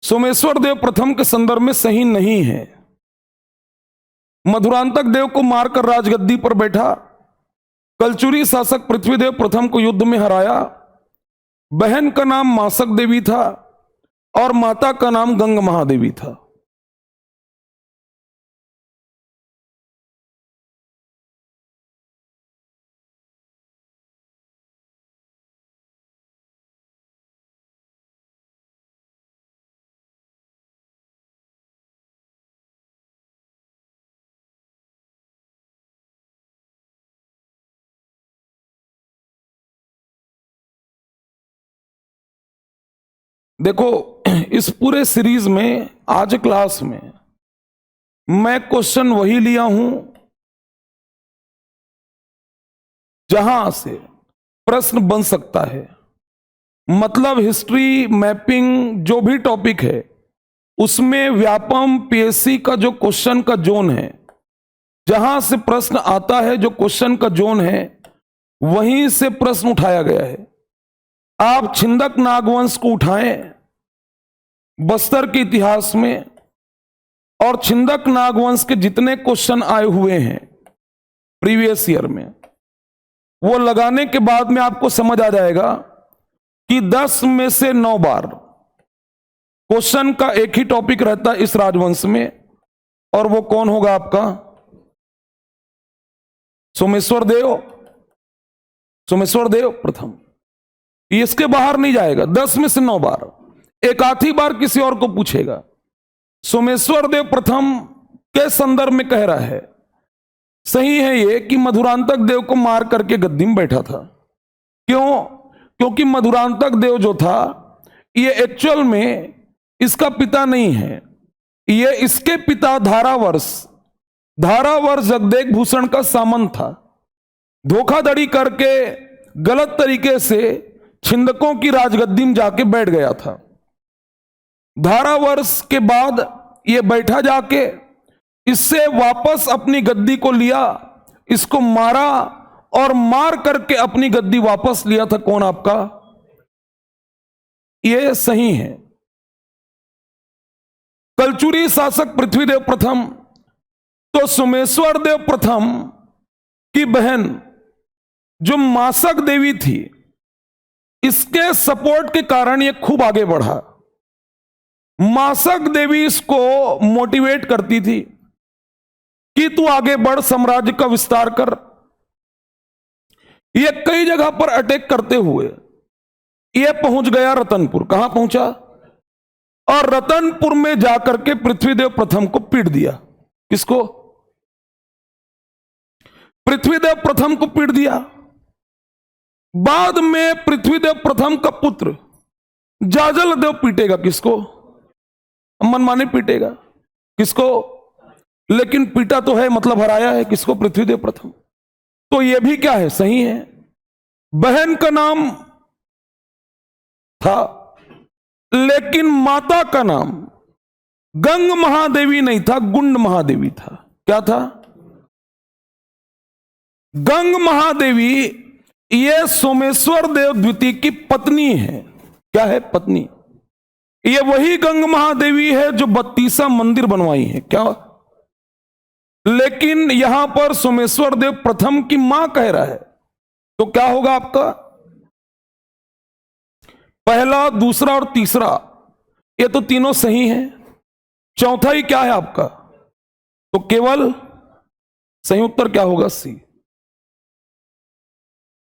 सोमेश्वर देव प्रथम के संदर्भ में सही नहीं है। मधुरांतक देव को मारकर राजगद्दी पर बैठा, कलचुरी शासक पृथ्वीदेव प्रथम को युद्ध में हराया, बहन का नाम मासक देवी था और माता का नाम गंग महादेवी था। देखो, इस पूरे सीरीज में आज क्लास में मैं क्वेश्चन वही लिया हूं जहां से प्रश्न बन सकता है। मतलब हिस्ट्री, मैपिंग, जो भी टॉपिक है उसमें व्यापम पीएससी का जो क्वेश्चन का जोन है, जहां से प्रश्न आता है, जो क्वेश्चन का जोन है वहीं से प्रश्न उठाया गया है। आप छिंदक नागवंश को उठाएं बस्तर के इतिहास में, और छिंदक नागवंश के जितने क्वेश्चन आए हुए हैं प्रीवियस ईयर में, वो लगाने के बाद में आपको समझ आ जाएगा कि 10 में से 9 बार क्वेश्चन का एक ही टॉपिक रहता है इस राजवंश में, और वो कौन होगा आपका? सोमेश्वर देव प्रथम। इसके बाहर नहीं जाएगा। 10 में से 9 बार, एक आधी बार किसी और को पूछेगा। सोमेश्वर देव प्रथम के संदर्भ में कह रहा है। सही है ये कि मधुरांतक देव को मार करके गद्दी में बैठा था। क्यों? क्योंकि मधुरांतक देव जो था ये एक्चुअल में इसका पिता नहीं है, ये इसके पिता धारावर्ष जगदेव भूषण का सामंत था। धोखाधड़ी करके गलत तरीके से छिंदकों की राजगद्दी में जाके बैठ गया था। धारावर्ष के बाद ये बैठा जाके, इससे वापस अपनी गद्दी को लिया, इसको मारा और मार करके अपनी गद्दी वापस लिया था। कौन आपका? ये सही है। कलचुरी शासक पृथ्वीदेव प्रथम, तो सोमेश्वर देव प्रथम की बहन जो मासक देवी थी, इसके सपोर्ट के कारण ये खूब आगे बढ़ा। मासक देवी इसको मोटिवेट करती थी कि तू आगे बढ़, साम्राज्य का विस्तार कर। ये कई जगह पर अटैक करते हुए ये पहुंच गया रतनपुर। कहां पहुंचा? और रतनपुर में जाकर के पृथ्वीदेव प्रथम को पीट दिया। किसको? पृथ्वीदेव प्रथम को पीट दिया। बाद में पृथ्वीदेव प्रथम का पुत्र जाजल देव पीटेगा। किसको? मनमाने पीटेगा। किसको? लेकिन पीटा तो है, मतलब हराया है। किसको? पृथ्वीदेव प्रथम। तो यह भी क्या है? सही है। बहन का नाम था, लेकिन माता का नाम गंग महादेवी नहीं था, गुंड महादेवी था। क्या था? गंग महादेवी ये सोमेश्वर देव द्वितीय की पत्नी है। क्या है? पत्नी। ये वही गंगा महादेवी है जो 32वां मंदिर बनवाई है। क्या? लेकिन यहां पर सोमेश्वर देव प्रथम की मां कह रहा है, तो क्या होगा आपका? पहला, दूसरा और तीसरा ये तो तीनों सही हैं। चौथा ही क्या है आपका? तो केवल सही उत्तर क्या होगा? सी।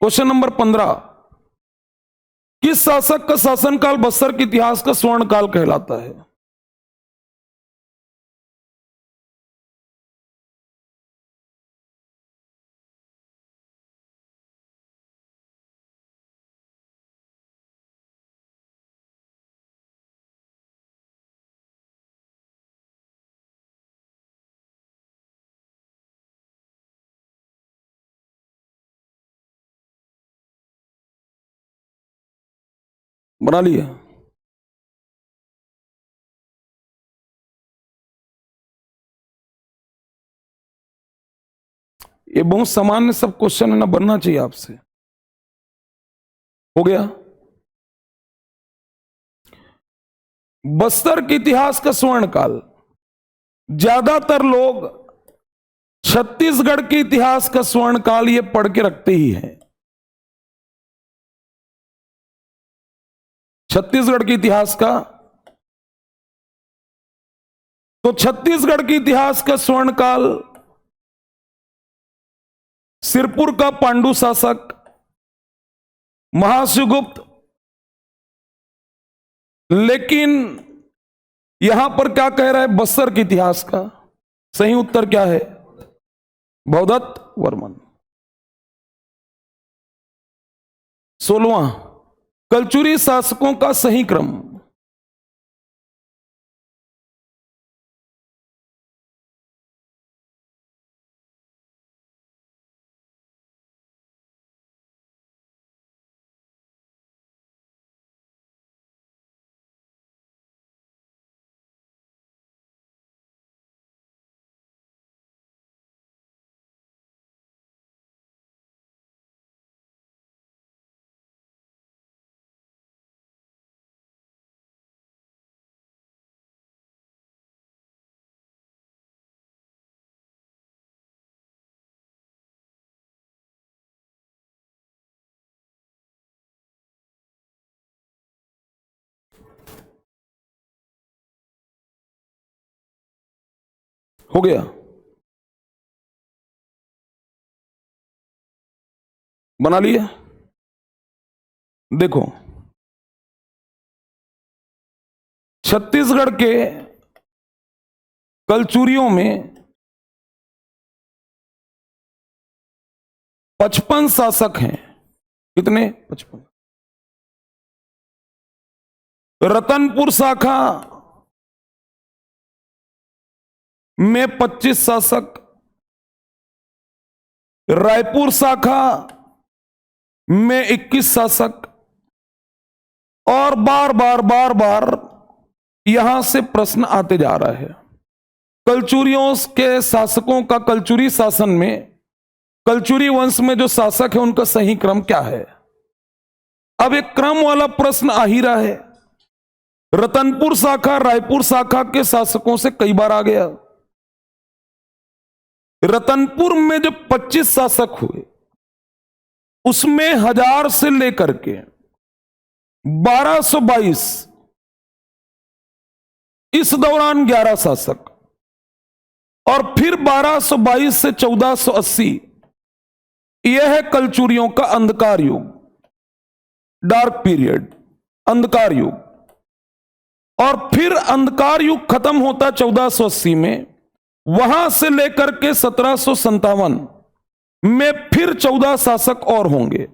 क्वेश्चन नंबर 15, किस शासक का शासनकाल बस्तर के इतिहास का स्वर्ण काल कहलाता है? बना लिया? ये बहुत सामान्य सब क्वेश्चन है ना, बनना चाहिए आपसे। हो गया? बस्तर के इतिहास का स्वर्ण काल, ज्यादातर लोग छत्तीसगढ़ के इतिहास का स्वर्ण काल ये पढ़ के रखते ही हैं। छत्तीसगढ़ के इतिहास का, तो छत्तीसगढ़ के इतिहास का स्वर्ण काल सिरपुर का पांडु शासक महाशिवगुप्त। लेकिन यहां पर क्या कह रहा है? बस्तर के इतिहास का सही उत्तर क्या है? भवदत्त वर्मन। 16वां, कलचुरी शासकों का सही क्रम। हो गया? बना लिया? देखो, छत्तीसगढ़ के कलचुरियों में 55 शासक हैं। कितने? 55। रतनपुर शाखा में 25 शासक, रायपुर शाखा में 21 शासक, और बार बार यहां से प्रश्न आते जा रहा है। कलचुरियों के शासकों का कलचुरी शासन में, कलचुरी वंश में जो शासक है उनका सही क्रम क्या है? अब एक क्रम वाला प्रश्न आ ही रहा है। रतनपुर शाखा रायपुर शाखा के शासकों से कई बार आ गया। रतनपुर में जो 25 शासक हुए उसमें 1000 से लेकर के 1222, इस दौरान 11 शासक, और फिर 1222 से 1480, यह है कलचुरियों का अंधकार युग, डार्क पीरियड, अंधकार युग। और फिर अंधकार युग खत्म होता 1480 में, वहां से लेकर के 1757 में फिर 14 शासक और होंगे।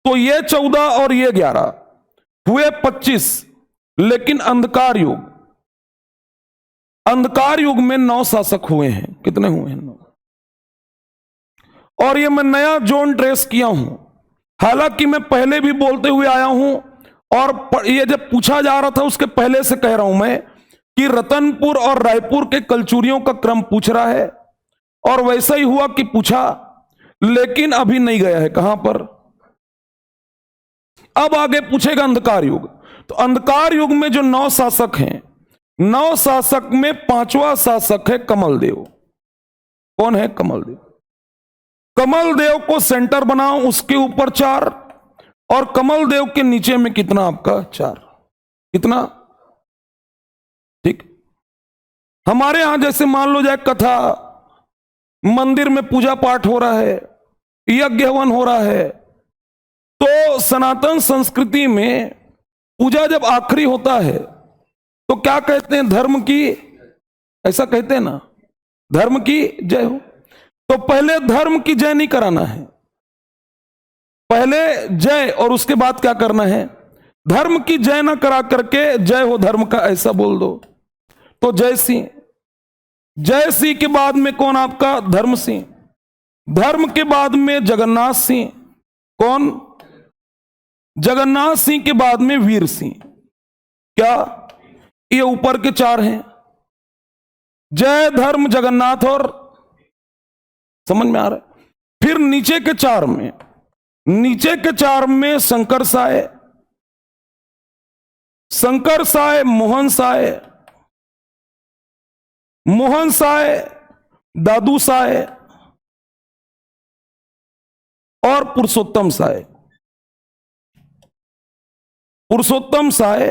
तो ये 14 और ये 11 हुए 25। लेकिन अंधकार युग में 9 शासक हुए हैं। कितने हुए हैं? 9। और ये मैं नया जोन ट्रेस किया हूं, हालांकि मैं पहले भी बोलते हुए आया हूं, और ये जब पूछा जा रहा था उसके पहले से कह रहा हूं मैं कि रतनपुर और रायपुर के कलचुरियों का क्रम पूछ रहा है, और वैसा ही हुआ कि पूछा, लेकिन अभी नहीं गया है। कहां पर? अब आगे पूछेगा अंधकार युग। तो अंधकार युग में जो 9 शासक हैं, 9 शासक में 5वां शासक है कमलदेव। कौन है? कमलदेव। कमलदेव को सेंटर बनाओ, उसके ऊपर 4, और कमलदेव के नीचे में कितना आपका? 4। कितना? ठीक। हमारे यहां जैसे मान लो जाए कथा, मंदिर में पूजा पाठ हो रहा है, यज्ञ हवन हो रहा है, तो सनातन संस्कृति में पूजा जब आखिरी होता है तो क्या कहते हैं? धर्म की, ऐसा कहते हैं ना, धर्म की जय हो। तो पहले धर्म की जय नहीं कराना है, पहले जय और उसके बाद क्या करना है? धर्म की जय ना करा करके जय हो धर्म का ऐसा बोल दो। तो जय सिंह, जय सिंह के बाद में कौन आपका? धर्म सिंह। धर्म के बाद में जगन्नाथ सिंह। कौन? जगन्नाथ सिंह के बाद में वीर सिंह। क्या ये ऊपर के 4 हैं? जय, धर्म, जगन्नाथ और, समझ में आ रहा है? फिर नीचे के 4 में, नीचे के 4 में शंकर साय, शंकर साय, मोहन साय, मोहन साय, दादू साय और पुरुषोत्तम साय। पुरुषोत्तम साय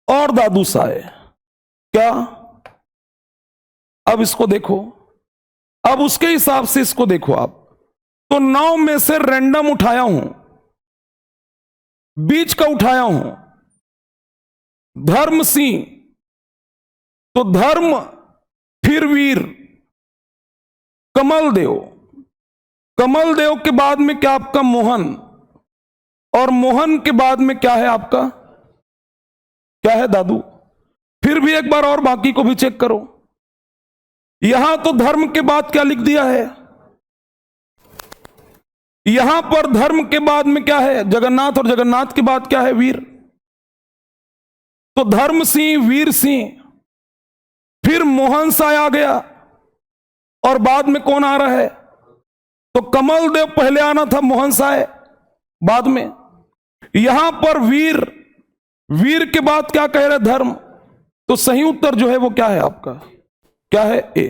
और दादू साय। क्या? अब इसको देखो, अब उसके हिसाब से इसको देखो आप। तो 9 में से रैंडम उठाया हूं, बीच का उठाया हूं, धर्म सिंह। तो धर्म, फिर वीर, कमलदेव, कमलदेव के बाद में क्या आपका? मोहन, और मोहन के बाद में क्या है आपका? क्या है? दादू। फिर भी एक बार और बाकी को भी चेक करो। यहां तो धर्म के बाद क्या लिख दिया है? यहां पर धर्म के बाद में क्या है? जगन्नाथ, और जगन्नाथ के बाद क्या है? वीर। तो धर्म सिंह, वीर सिंह, फिर मोहन साय आ गया, और बाद में कौन आ रहा है? तो कमलदेव पहले आना था, मोहन साय बाद में। यहां पर वीर, वीर के बाद क्या कह रहे? धर्म। तो सही उत्तर जो है वो क्या है आपका? क्या है? ए।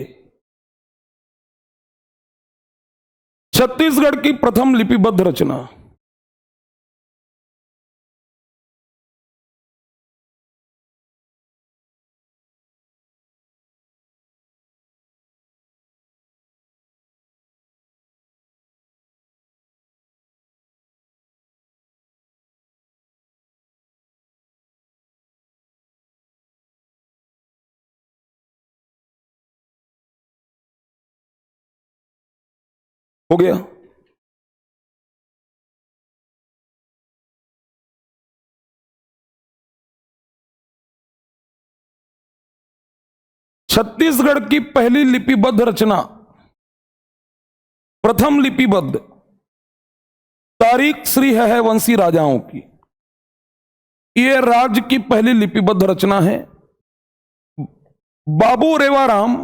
छत्तीसगढ़ की प्रथम लिपिबद्ध रचना। हो गया? छत्तीसगढ़ की पहली लिपिबद्ध रचना, प्रथम लिपिबद्ध, तारीख श्री है वंशी राजाओं की। यह राज्य की पहली लिपिबद्ध रचना है। बाबू रेवाराम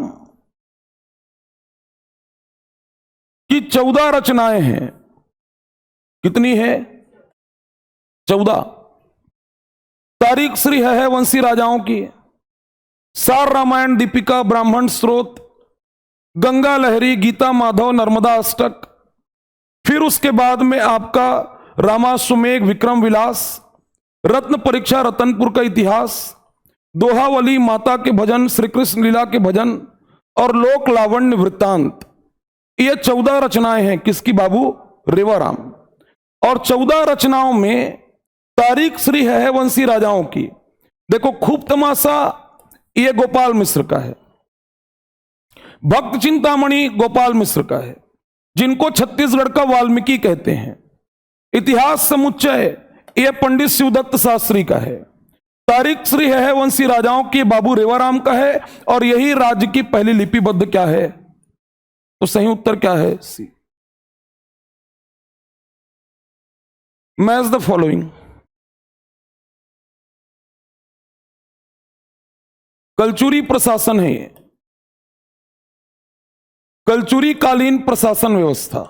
की 14 रचनाएं हैं। कितनी है? 14। तारीख श्री है वंशी राजाओं की, सार रामायण, दीपिका, ब्राह्मण स्रोत, गंगा लहरी, गीता माधव, नर्मदा अष्टक। फिर उसके बाद में आपका रामा सुमेघ, विक्रम विलास, रत्न परीक्षा, रतनपुर का इतिहास, दोहावली, माता के भजन, श्री कृष्ण लीला के भजन और लोक लावण्य वृत्तांत। ये 14 रचनाएं हैं। किसकी? बाबू रेवाराम। और 14 रचनाओं में तारीख श्री है वंशी राजाओं की। देखो खूब तमाशा, ये गोपाल मिश्र का है। भक्त चिंतामणि गोपाल मिश्र का है, जिनको छत्तीसगढ़ का वाल्मीकि कहते हैं। इतिहास समुच्चय ये पंडित शिवदत्त शास्त्री का है। तारीख श्री है वंशी राजाओं की बाबू रेवाराम का है। और यही राज्य की पहली लिपिबद्ध क्या है? तो सही उत्तर क्या है? C. Match the following. Kalachuri प्रशासन है ये, कलचुरी कालीन प्रशासन व्यवस्था।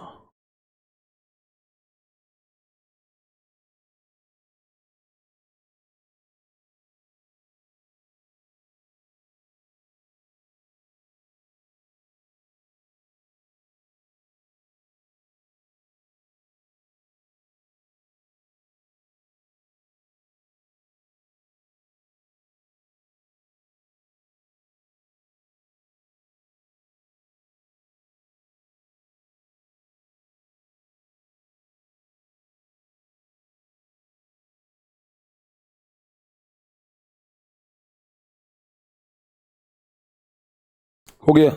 हो गया।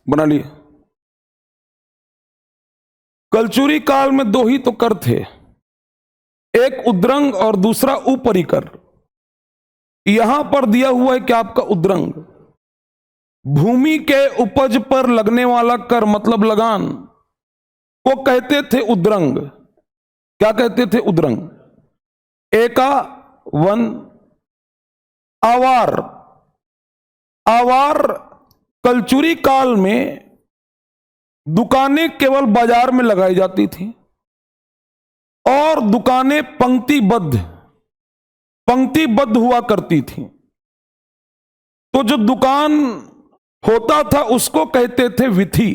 बना लिए। कलचुरी काल में दो ही तो कर थे, एक उद्रंग और दूसरा उपरिकर। यहां पर दिया हुआ है कि आपका उद्रंग, भूमि के उपज पर लगने वाला कर मतलब लगान को कहते थे उद्रंग। क्या कहते थे? उद्रंग। एका वन। आवार। आवार कलचुरी काल में दुकानें केवल बाजार में लगाई जाती थी और दुकानें पंक्तिबद्ध हुआ करती थी। तो जो दुकान होता था उसको कहते थे विथी।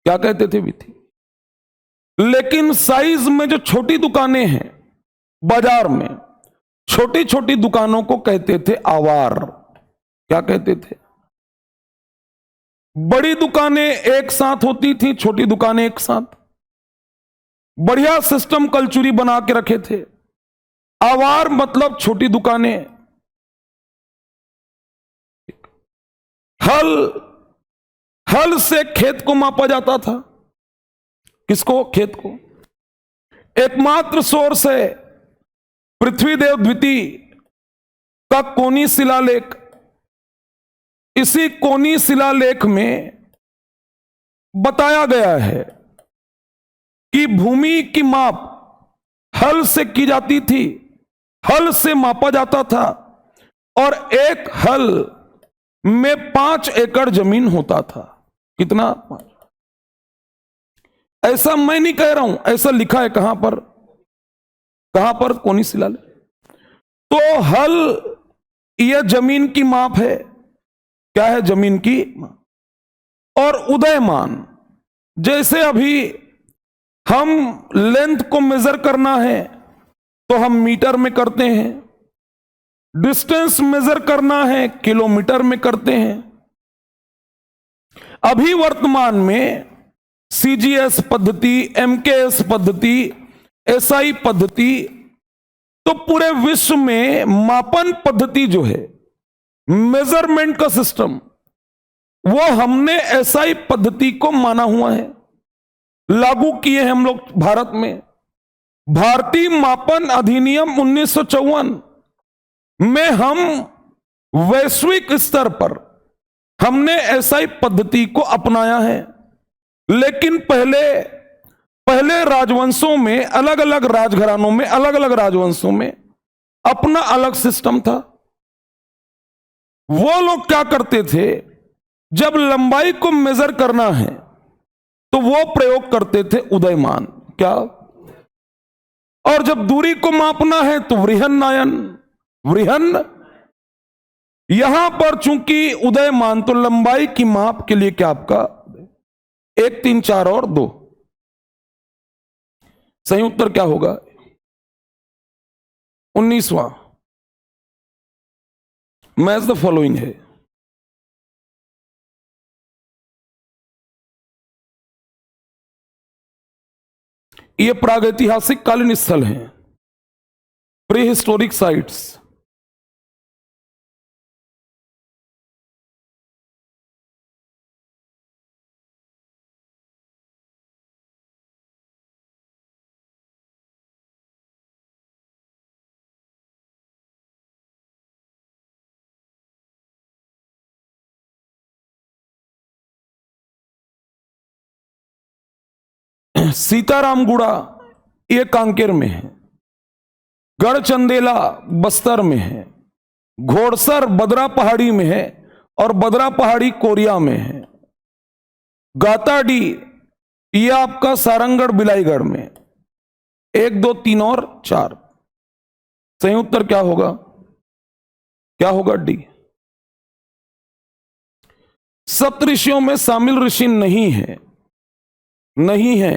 क्या कहते थे? विथी। लेकिन साइज में जो छोटी दुकानें हैं बाजार में, छोटी छोटी दुकानों को कहते थे आवार। क्या कहते थे? बड़ी दुकानें एक साथ होती थी, छोटी दुकानें एक साथ। बढ़िया सिस्टम कलचुरी बना के रखे थे। आवार मतलब छोटी दुकानें। हल से खेत को मापा जाता था। किसको? खेत को। एकमात्र सोर्स है पृथ्वीदेव द्वितीय का कोनी शिलालेख। इसी कोनी शिलालेख में बताया गया है कि भूमि की माप हल से की जाती थी, हल से मापा जाता था और एक हल में 5 एकड़ जमीन होता था। कितना? 5। ऐसा मैं नहीं कह रहा हूं, ऐसा लिखा है। कहां पर? कहां पर? कोनी शिलालेख। तो हल यह जमीन की माप है। क्या है? जमीन की माप। और उदयमान, जैसे अभी हम लेंथ को मेजर करना है तो हम मीटर में करते हैं, डिस्टेंस मेजर करना है किलोमीटर में करते हैं। अभी वर्तमान में सीजीएस पद्धति, एमकेएस पद्धति, एसआई पद्धति, तो पूरे विश्व में मापन पद्धति जो है, मेजरमेंट का सिस्टम, वो हमने एसआई पद्धति को माना हुआ है, लागू किए हैं हम लोग भारत में। भारतीय मापन अधिनियम 1954 में हम वैश्विक स्तर पर हमने एसआई पद्धति को अपनाया है। लेकिन पहले राजवंशों में, अलग अलग राजघरानों में, अलग अलग राजवंशों में अपना अलग सिस्टम था। वो लोग क्या करते थे, जब लंबाई को मेजर करना है तो वो प्रयोग करते थे उदयमान। क्या? और जब दूरी को मापना है तो वृहन्नायन। वृहन। यहां पर चूंकि उदयमान, तो लंबाई की माप के लिए क्या आपका 1, 3, 4 और 2। सही उत्तर क्या होगा? 19वां। मैच द फॉलोइंग है। ये प्रागैतिहासिक कालीन स्थल हैं, प्री हिस्टोरिक साइट्स। सीतारामगुड़ा ये कांकेर में है, गढ़चंदेला बस्तर में है, घोड़सर बदरा पहाड़ी में है और बदरा पहाड़ी कोरिया में है, गाताडी ये आपका सारंगढ़ बिलाईगढ़ में। 1, 2, 3 और 4। सही उत्तर क्या होगा? क्या होगा? डी। सप्तऋषियों में शामिल ऋषि नहीं है, नहीं है।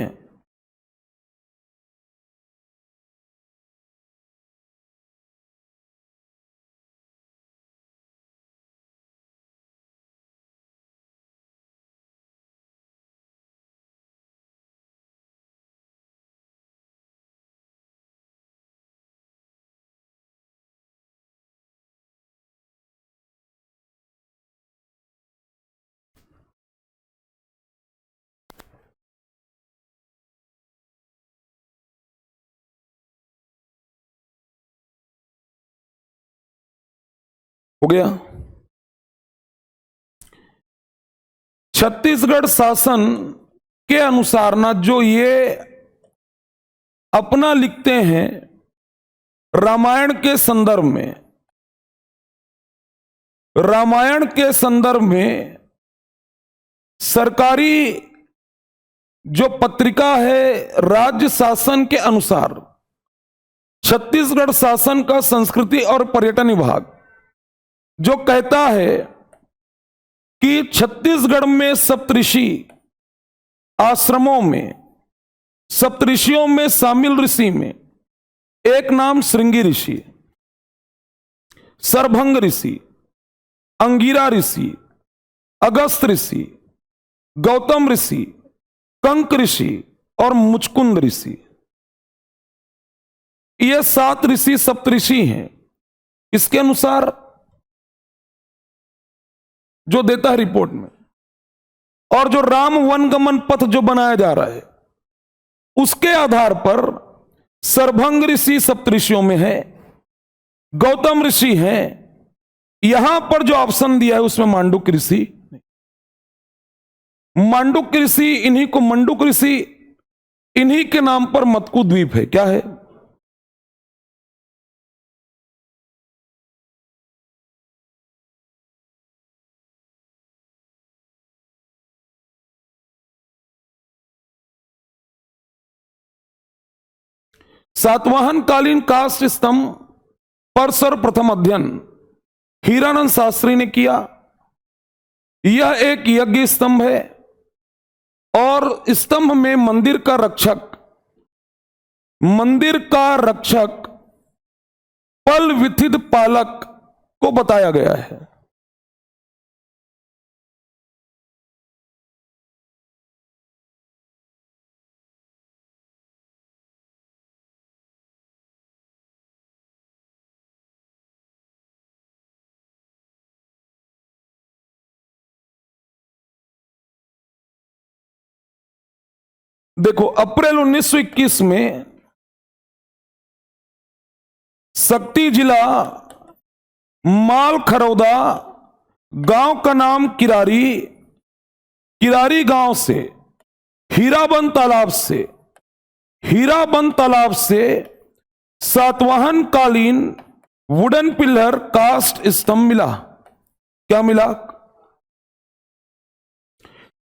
हो गया। छत्तीसगढ़ शासन के अनुसार ना जो ये अपना लिखते हैं रामायण के संदर्भ में, रामायण के संदर्भ में सरकारी जो पत्रिका है राज्य शासन के अनुसार छत्तीसगढ़ शासन का संस्कृति और पर्यटन विभाग जो कहता है कि छत्तीसगढ़ में सप्तऋषि आश्रमों में, सप्तऋषियों में शामिल ऋषि में एक नाम श्रृंगी ऋषि, सरभंग ऋषि, अंगिरा ऋषि, अगस्त ऋषि, गौतम ऋषि, कंक ऋषि और मुचकुंद ऋषि, ये 7 ऋषि सप्तऋषि हैं। इसके अनुसार जो देता है रिपोर्ट में, और जो राम वनगमन पथ जो बनाया जा रहा है उसके आधार पर सरभंग ऋषि सप्तऋषियों में है, गौतम ऋषि हैं। यहां पर जो ऑप्शन दिया है उसमें मांडुक ऋषि, मांडुक ऋषि इन्हीं को मंडुक ऋषि, इन्हीं के नाम पर मत्कू द्वीप है। क्या है? सातवाहन कालीन काष्ठ स्तंभ पर सर्वप्रथम अध्ययन हीरानंद शास्त्री ने किया। यह एक यज्ञ स्तंभ है और स्तंभ में मंदिर का रक्षक पल विथित पालक को बताया गया है। देखो, अप्रैल 1921 में शक्ति जिला मालखरौदा गांव का नाम किरारी गांव से हीराबंद तालाब से सातवाहन कालीन वुडन पिलर कास्ट स्तंभ मिला। क्या मिला?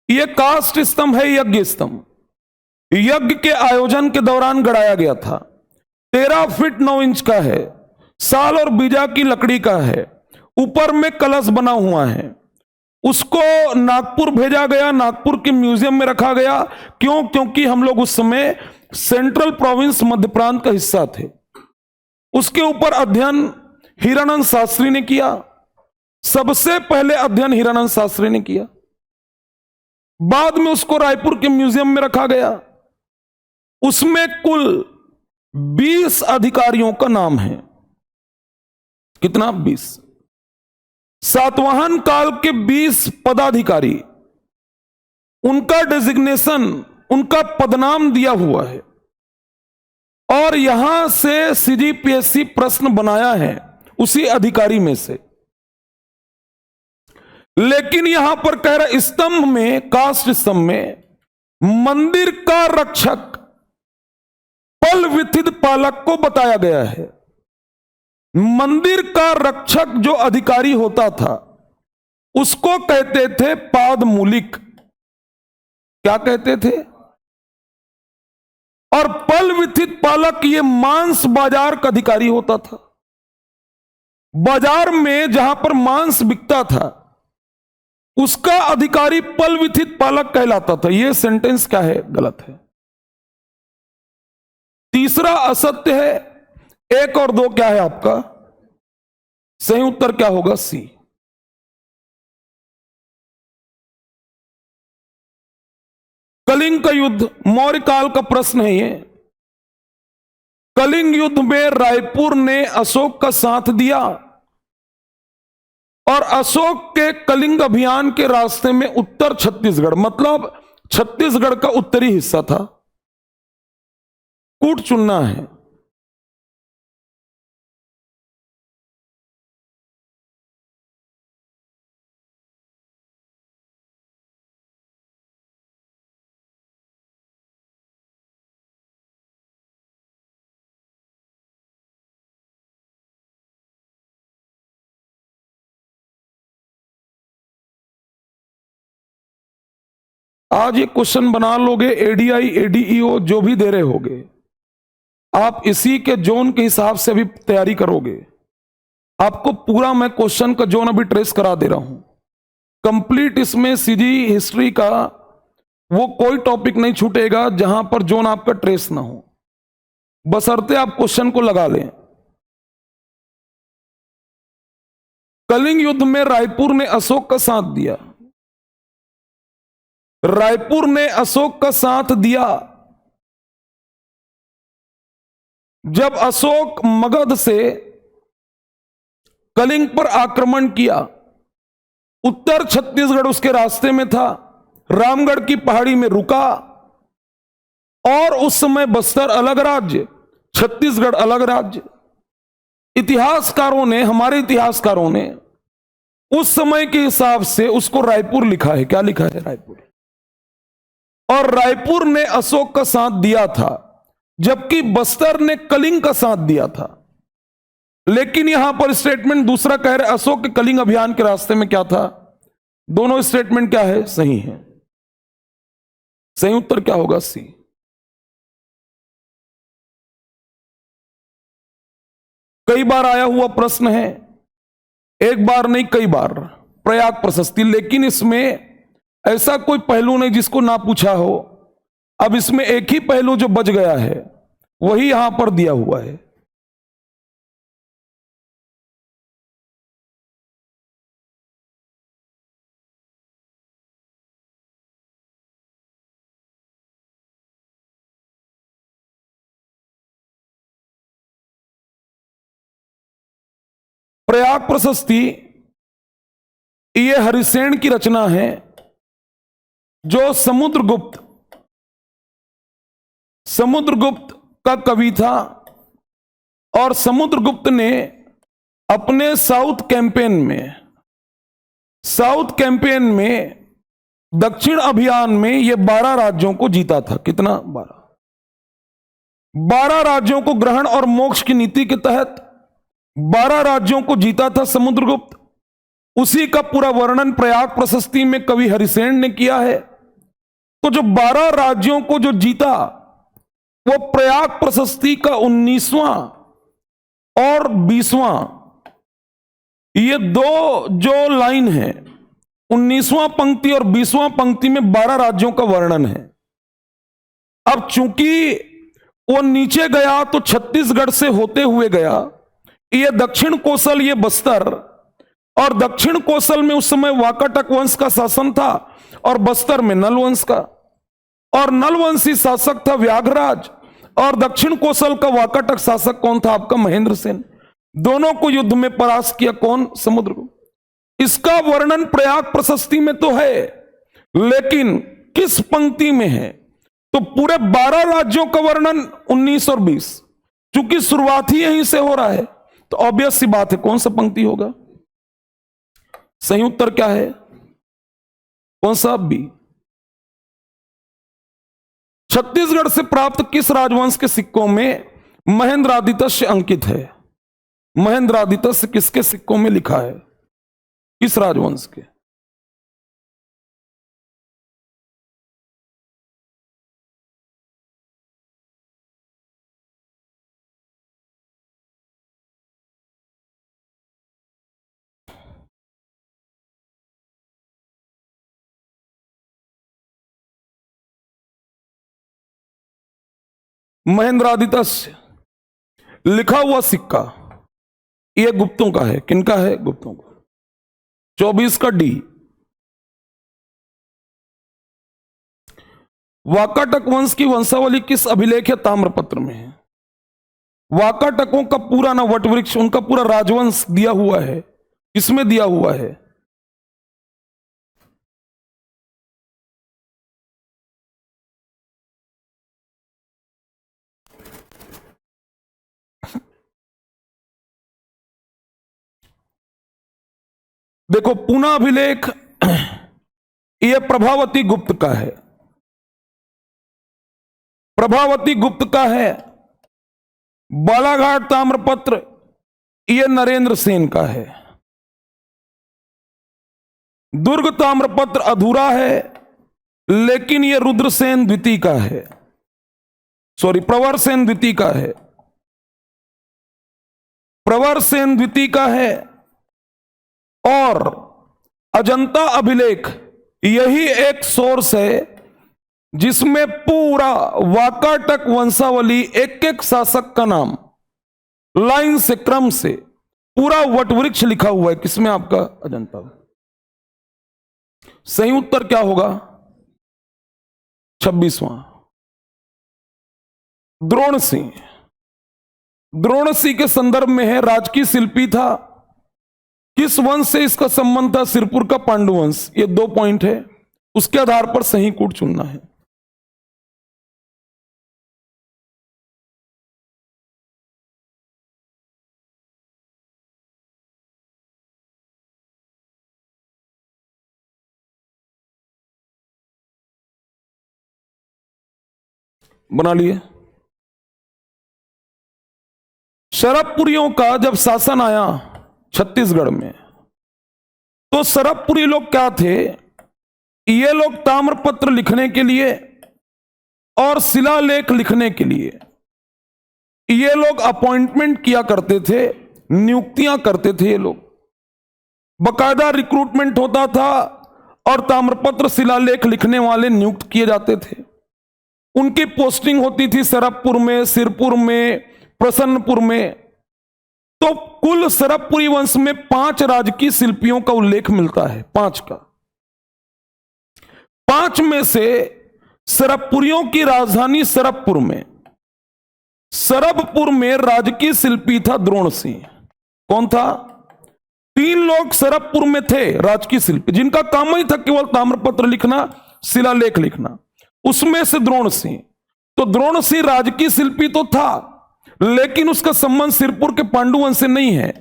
यह कास्ट स्तंभ है यज्ञ स्तंभ। यज्ञ के आयोजन के दौरान गड़ाया गया था। 13 फीट 9 इंच का है, साल और बीजा की लकड़ी का है, ऊपर में कलश बना हुआ है। उसको नागपुर भेजा गया, नागपुर के म्यूजियम में रखा गया। क्यों? क्योंकि हम लोग उस समय सेंट्रल प्रोविंस मध्य प्रांत का हिस्सा थे। उसके ऊपर अध्ययन हीरानंद शास्त्री ने किया। सबसे पहले अध्ययन हीरानंद शास्त्री ने किया। बाद में उसको रायपुर के म्यूजियम में रखा गया। उसमें कुल 20 अधिकारियों का नाम है। कितना? 20। सातवाहन काल के 20 पदाधिकारी, उनका डेजिग्नेशन, उनका पदनाम दिया हुआ है। और यहां से सीजीपीएससी प्रश्न बनाया है उसी अधिकारी में से। लेकिन यहां पर कह रहा स्तंभ में, काष्ठ स्तंभ में मंदिर का रक्षक पल विथित पालक को बताया गया है। मंदिर का रक्षक जो अधिकारी होता था उसको कहते थे पादमूलिक। क्या कहते थे? और पल विथित पालक ये मांस बाजार का अधिकारी होता था। बाजार में जहां पर मांस बिकता था उसका अधिकारी पल विथित पालक कहलाता था। यह सेंटेंस क्या है? गलत है। तीसरा असत्य है। 1 और 2 क्या है आपका? सही उत्तर क्या होगा? सी। कलिंग का युद्ध मौर्य काल का प्रश्न है। ये कलिंग युद्ध में रायपुर ने अशोक का साथ दिया और अशोक के कलिंग अभियान के रास्ते में उत्तर छत्तीसगढ़, मतलब छत्तीसगढ़ का उत्तरी हिस्सा था, कूट चुनना है। आज ये क्वेश्चन बना लोगे, एडीआई एडीईओ जो भी दे रहे होगे, आप इसी के जोन के हिसाब से अभी तैयारी करोगे। आपको पूरा मैं क्वेश्चन का जोन अभी ट्रेस करा दे रहा हूं कंप्लीट। इसमें सीधी हिस्ट्री का वो कोई टॉपिक नहीं छूटेगा जहां पर जोन आपका ट्रेस ना हो, बशर्ते आप क्वेश्चन को लगा लें। कलिंग युद्ध में रायपुर ने अशोक का साथ दिया। रायपुर ने अशोक का साथ दिया जब अशोक मगध से कलिंग पर आक्रमण किया। उत्तर छत्तीसगढ़ उसके रास्ते में था, रामगढ़ की पहाड़ी में रुका, और उस समय बस्तर अलग राज्य, छत्तीसगढ़ अलग राज्य। इतिहासकारों ने, हमारे इतिहासकारों ने उस समय के हिसाब से उसको रायपुर लिखा है। क्या लिखा है? रायपुर। और रायपुर ने अशोक का साथ दिया था, जबकि बस्तर ने कलिंग का साथ दिया था। लेकिन यहां पर स्टेटमेंट दूसरा कह रहे, अशोक के कलिंग अभियान के रास्ते में क्या था? दोनों स्टेटमेंट क्या है? सही है। सही उत्तर क्या होगा? सी। कई बार आया हुआ प्रश्न है, एक बार नहीं कई बार, प्रयाग प्रशस्ति। लेकिन इसमें ऐसा कोई पहलू नहीं जिसको ना पूछा हो। अब इसमें एक ही पहलू जो बच गया है वही यहां पर दिया हुआ है। प्रयाग प्रशस्ति यह हरिसेन की रचना है, जो समुद्रगुप्त का कवि था। और समुद्रगुप्त ने अपने साउथ कैंपेन में दक्षिण अभियान में यह 12 राज्यों को जीता था। कितना? 12 राज्यों को ग्रहण और मोक्ष की नीति के तहत 12 राज्यों को जीता था समुद्रगुप्त। उसी का पूरा वर्णन प्रयाग प्रशस्ति में कवि हरिसेन ने किया है। तो जो 12 राज्यों को जो जीता, वो प्रयाग प्रशस्ति का 19वां और 20वां, ये दो जो लाइन है, 19वां पंक्ति और 20वां पंक्ति में 12 राज्यों का वर्णन है। अब चूंकि वो नीचे गया तो छत्तीसगढ़ से होते हुए गया, ये दक्षिण कोसल, ये बस्तर, और दक्षिण कोसल में उस समय वाकाटक वंश का शासन था और बस्तर में नल वंश का। और नलवंशी शासक था व्याघ्रराज, और दक्षिण कोसल का वाकाटक शासक कौन था? आपका महेंद्र सेन। दोनों को युद्ध में परास्त किया कौन? समुद्रगुप्त। इसका वर्णन प्रयाग प्रशस्ति में तो है, लेकिन किस पंक्ति में है? तो पूरे 12 राज्यों का वर्णन 19 और 20, चूंकि शुरुआत ही यहीं से हो रहा है तो ऑब्वियस सी बात है कौन सा पंक्ति होगा? सही उत्तर क्या है? कौन सा? बी। छत्तीसगढ़ से प्राप्त किस राजवंश के सिक्कों में महेंद्रादित्य अंकित है? महेंद्रादित्य किसके सिक्कों में लिखा है? किस राजवंश के? महेंद्रादित्य लिखा हुआ सिक्का यह गुप्तों का है। किनका है? गुप्तों का। 24 का डी। वाकाटक वंश की वंशावली किस अभिलेख या ताम्रपत्र में है? वाकाटकों का पूरा ना वटवृक्ष, उनका पूरा राजवंश दिया हुआ है। किसमें दिया हुआ है? देखो, पूना अभिलेख यह प्रभावती गुप्त का है। प्रभावती गुप्त का है। बालाघाट ताम्रपत्र यह नरेंद्र सेन का है। दुर्ग ताम्रपत्र अधूरा है, लेकिन यह रुद्रसेन द्वितीय का है, सॉरी प्रवरसेन द्वितीय का है, प्रवरसेन द्वितीय का है। और अजंता अभिलेख यही एक सोर्स है जिसमें पूरा वाकाटक वंशावली, एक एक शासक का नाम लाइन से, क्रम से पूरा वटवृक्ष लिखा हुआ है। किसमें? आपका अजंता। सही उत्तर क्या होगा? 26वां। द्रोण सिंह, द्रोण सिंह के संदर्भ में है, राजकीय शिल्पी था। किस वंश से इसका संबंध था? सिरपुर का पांडु वंश। ये 2 पॉइंट है, उसके आधार पर सही कूट चुनना है। बना लिए। शरभपुरियों का जब शासन आया छत्तीसगढ़ में, तो शरभपुरी लोग क्या थे? ये लोग ताम्रपत्र लिखने के लिए और शिलालेख लिखने के लिए ये लोग अपॉइंटमेंट किया करते थे, नियुक्तियां करते थे। ये लोग बकायदा रिक्रूटमेंट होता था और ताम्रपत्र शिलालेख लिखने वाले नियुक्त किए जाते थे। उनकी पोस्टिंग होती थी शरभपुर में, सिरपुर में, प्रसन्नपुर में। तो कुल शरभपुरी वंश में 5 राजकीय शिल्पियों का उल्लेख मिलता है, 5 का। 5 में से शरभपुरियों की राजधानी शरभपुर में, शरभपुर में राजकीय शिल्पी था द्रोण सिंह। कौन था? 3 लोग शरभपुर में थे राजकीय शिल्पी, जिनका काम ही था केवल ताम्रपत्र लिखना, शिलालेख लिखना। उसमें से द्रोण सिंह। तो द्रोण सिंह राजकीय शिल्पी तो था, लेकिन उसका संबंध सिरपुर के पांडुवंश से नहीं है।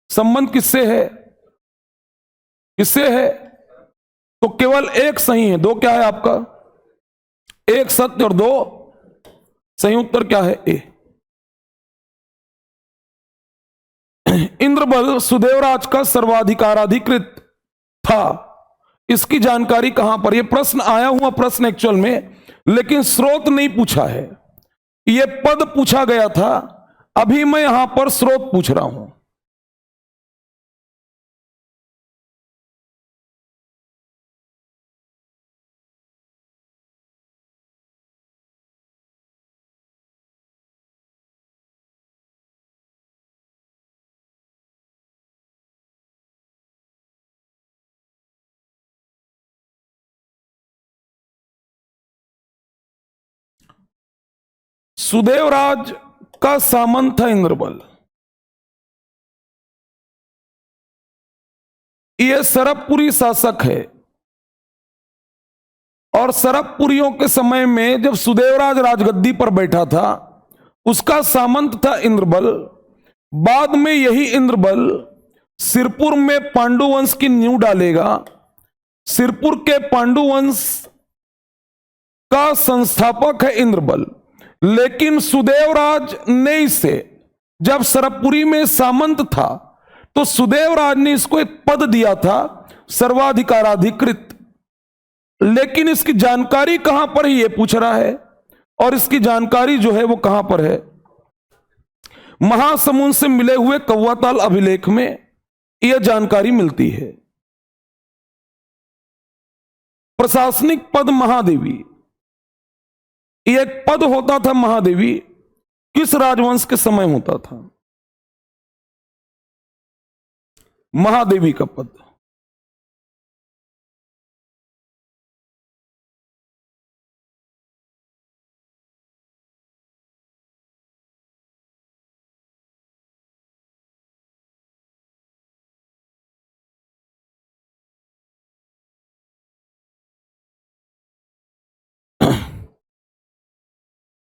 संबंध किससे है? किससे है? तो केवल एक सही है, 2 क्या है आपका? 1 सत्य और 2 सही। उत्तर क्या है? ए। इंद्रबल सुदेवराज का सर्वाधिकाराधिकृत था, इसकी जानकारी कहां पर? यह प्रश्न आया हुआ प्रश्न एक्चुअल में, लेकिन स्रोत नहीं पूछा है। यह पद पूछा गया था, अभी मैं यहां पर स्रोत पूछ रहा हूं। सुदेवराज का सामंत था इंद्रबल। यह शरभपुरी शासक है, और शरभपुरियों के समय में जब सुदेवराज राजगद्दी पर बैठा था, उसका सामंत था इंद्रबल। बाद में यही इंद्रबल सिरपुर में पांडुवंश की नींव डालेगा। सिरपुर के पांडुवंश का संस्थापक है इंद्रबल। लेकिन सुदेवराज ने इसे, जब शरभपुरी में सामंत था, तो सुदेवराज ने इसको एक पद दिया था, सर्वाधिकाराधिकृत। लेकिन इसकी जानकारी कहां पर है, यह पूछ रहा है। और इसकी जानकारी जो है वो कहां पर है? महासमुंद से मिले हुए कौवाताल अभिलेख में यह जानकारी मिलती है। प्रशासनिक पद महादेवी, यह एक पद होता था महादेवी, किस राजवंश के समय होता था? महादेवी का पद।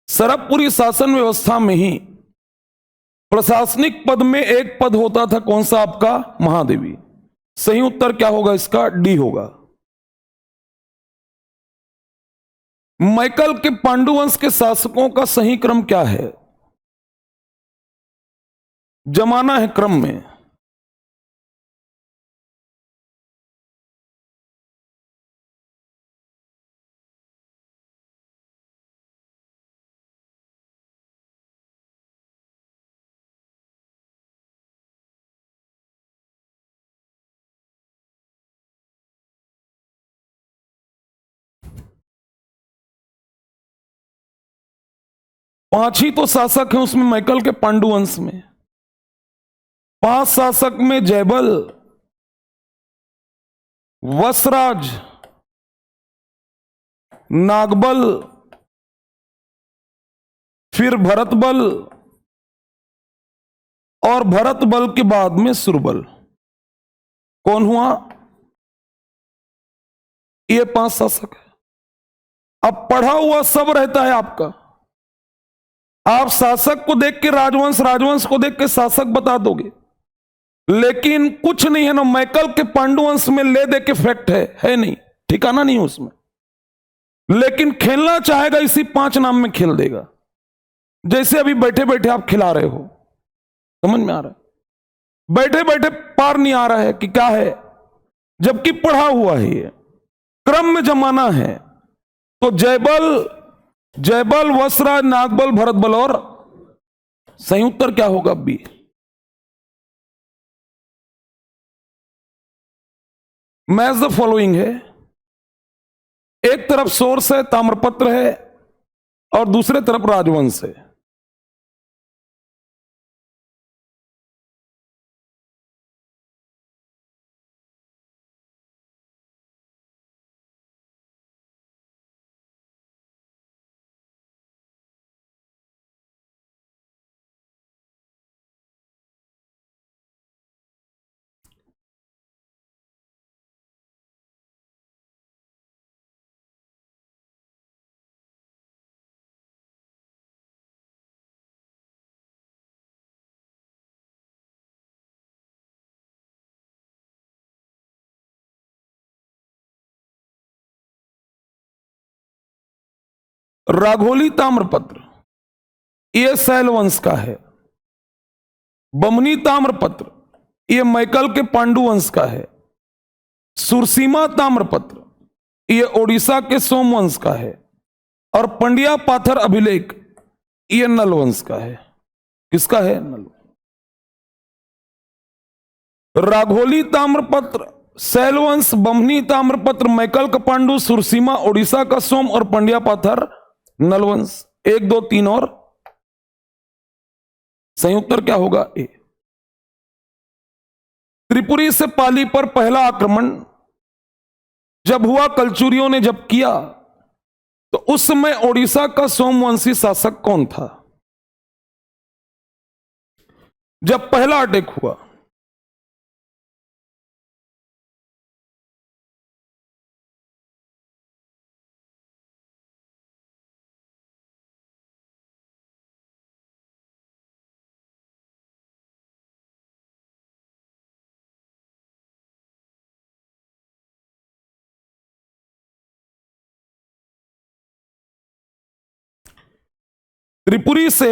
शरभपुरी शासन व्यवस्था में ही प्रशासनिक पद में एक पद होता था, कौन सा आपका? महादेवी। सही उत्तर क्या होगा इसका? डी होगा। मैकल के पांडुवंश के शासकों का सही क्रम क्या है? जमाना है क्रम में। 5 ही तो शासक हैं उसमें मैकल के पांडु वंश में। 5 शासक में जयबल, वसराज, नागबल, फिर भरतबल और भरतबल के बाद में सुरबल। कौन हुआ? ये 5 शासक है। अब पढ़ा हुआ सब रहता है आपका। आप शासक को देख के राजवंश, राजवंश को देख के शासक बता दोगे, लेकिन कुछ नहीं है ना मैकल के पांडुवंश में ले दे के फैक्ट है नहीं, ठिकाना नहीं उसमें। लेकिन खेलना चाहेगा इसी 5 नाम में खेल देगा। जैसे अभी बैठे बैठे आप खिला रहे हो, समझ में आ रहा है? बैठे बैठे पार नहीं आ रहा है कि क्या है, जबकि पढ़ा हुआ है, ये क्रम में जमाना है। तो जयबल, वसराज, नागबल, भरतबल और सही उत्तर क्या होगा? बी। मैच द फॉलोइंग है। एक तरफ सोर्स है, ताम्रपत्र है, और दूसरे तरफ राजवंश है। राघोली ताम्रपत्र ये सैल वंश का है। बमनी ताम्रपत्र ये मैकल के पांडु वंश का है। सुरसीमा ताम्रपत्र ये ओडिशा के सोमवंश का है। और पंड्या पाथर अभिलेख ये नल वंश का है। किसका है? नल। राघोली ताम्रपत्र सैलवंश, बमनी ताम्रपत्र मैकल का पांडु, सुरसीमा ओडिशा का सोम और पंड्या पाथर नलवंश। 1, 2, 3 और सही उत्तर क्या होगा? ए। त्रिपुरी से पाली पर पहला आक्रमण जब हुआ, कलचुरियों ने जब किया, तो उस समय ओडिशा का सोमवंशी शासक कौन था जब पहला अटैक हुआ? त्रिपुरी से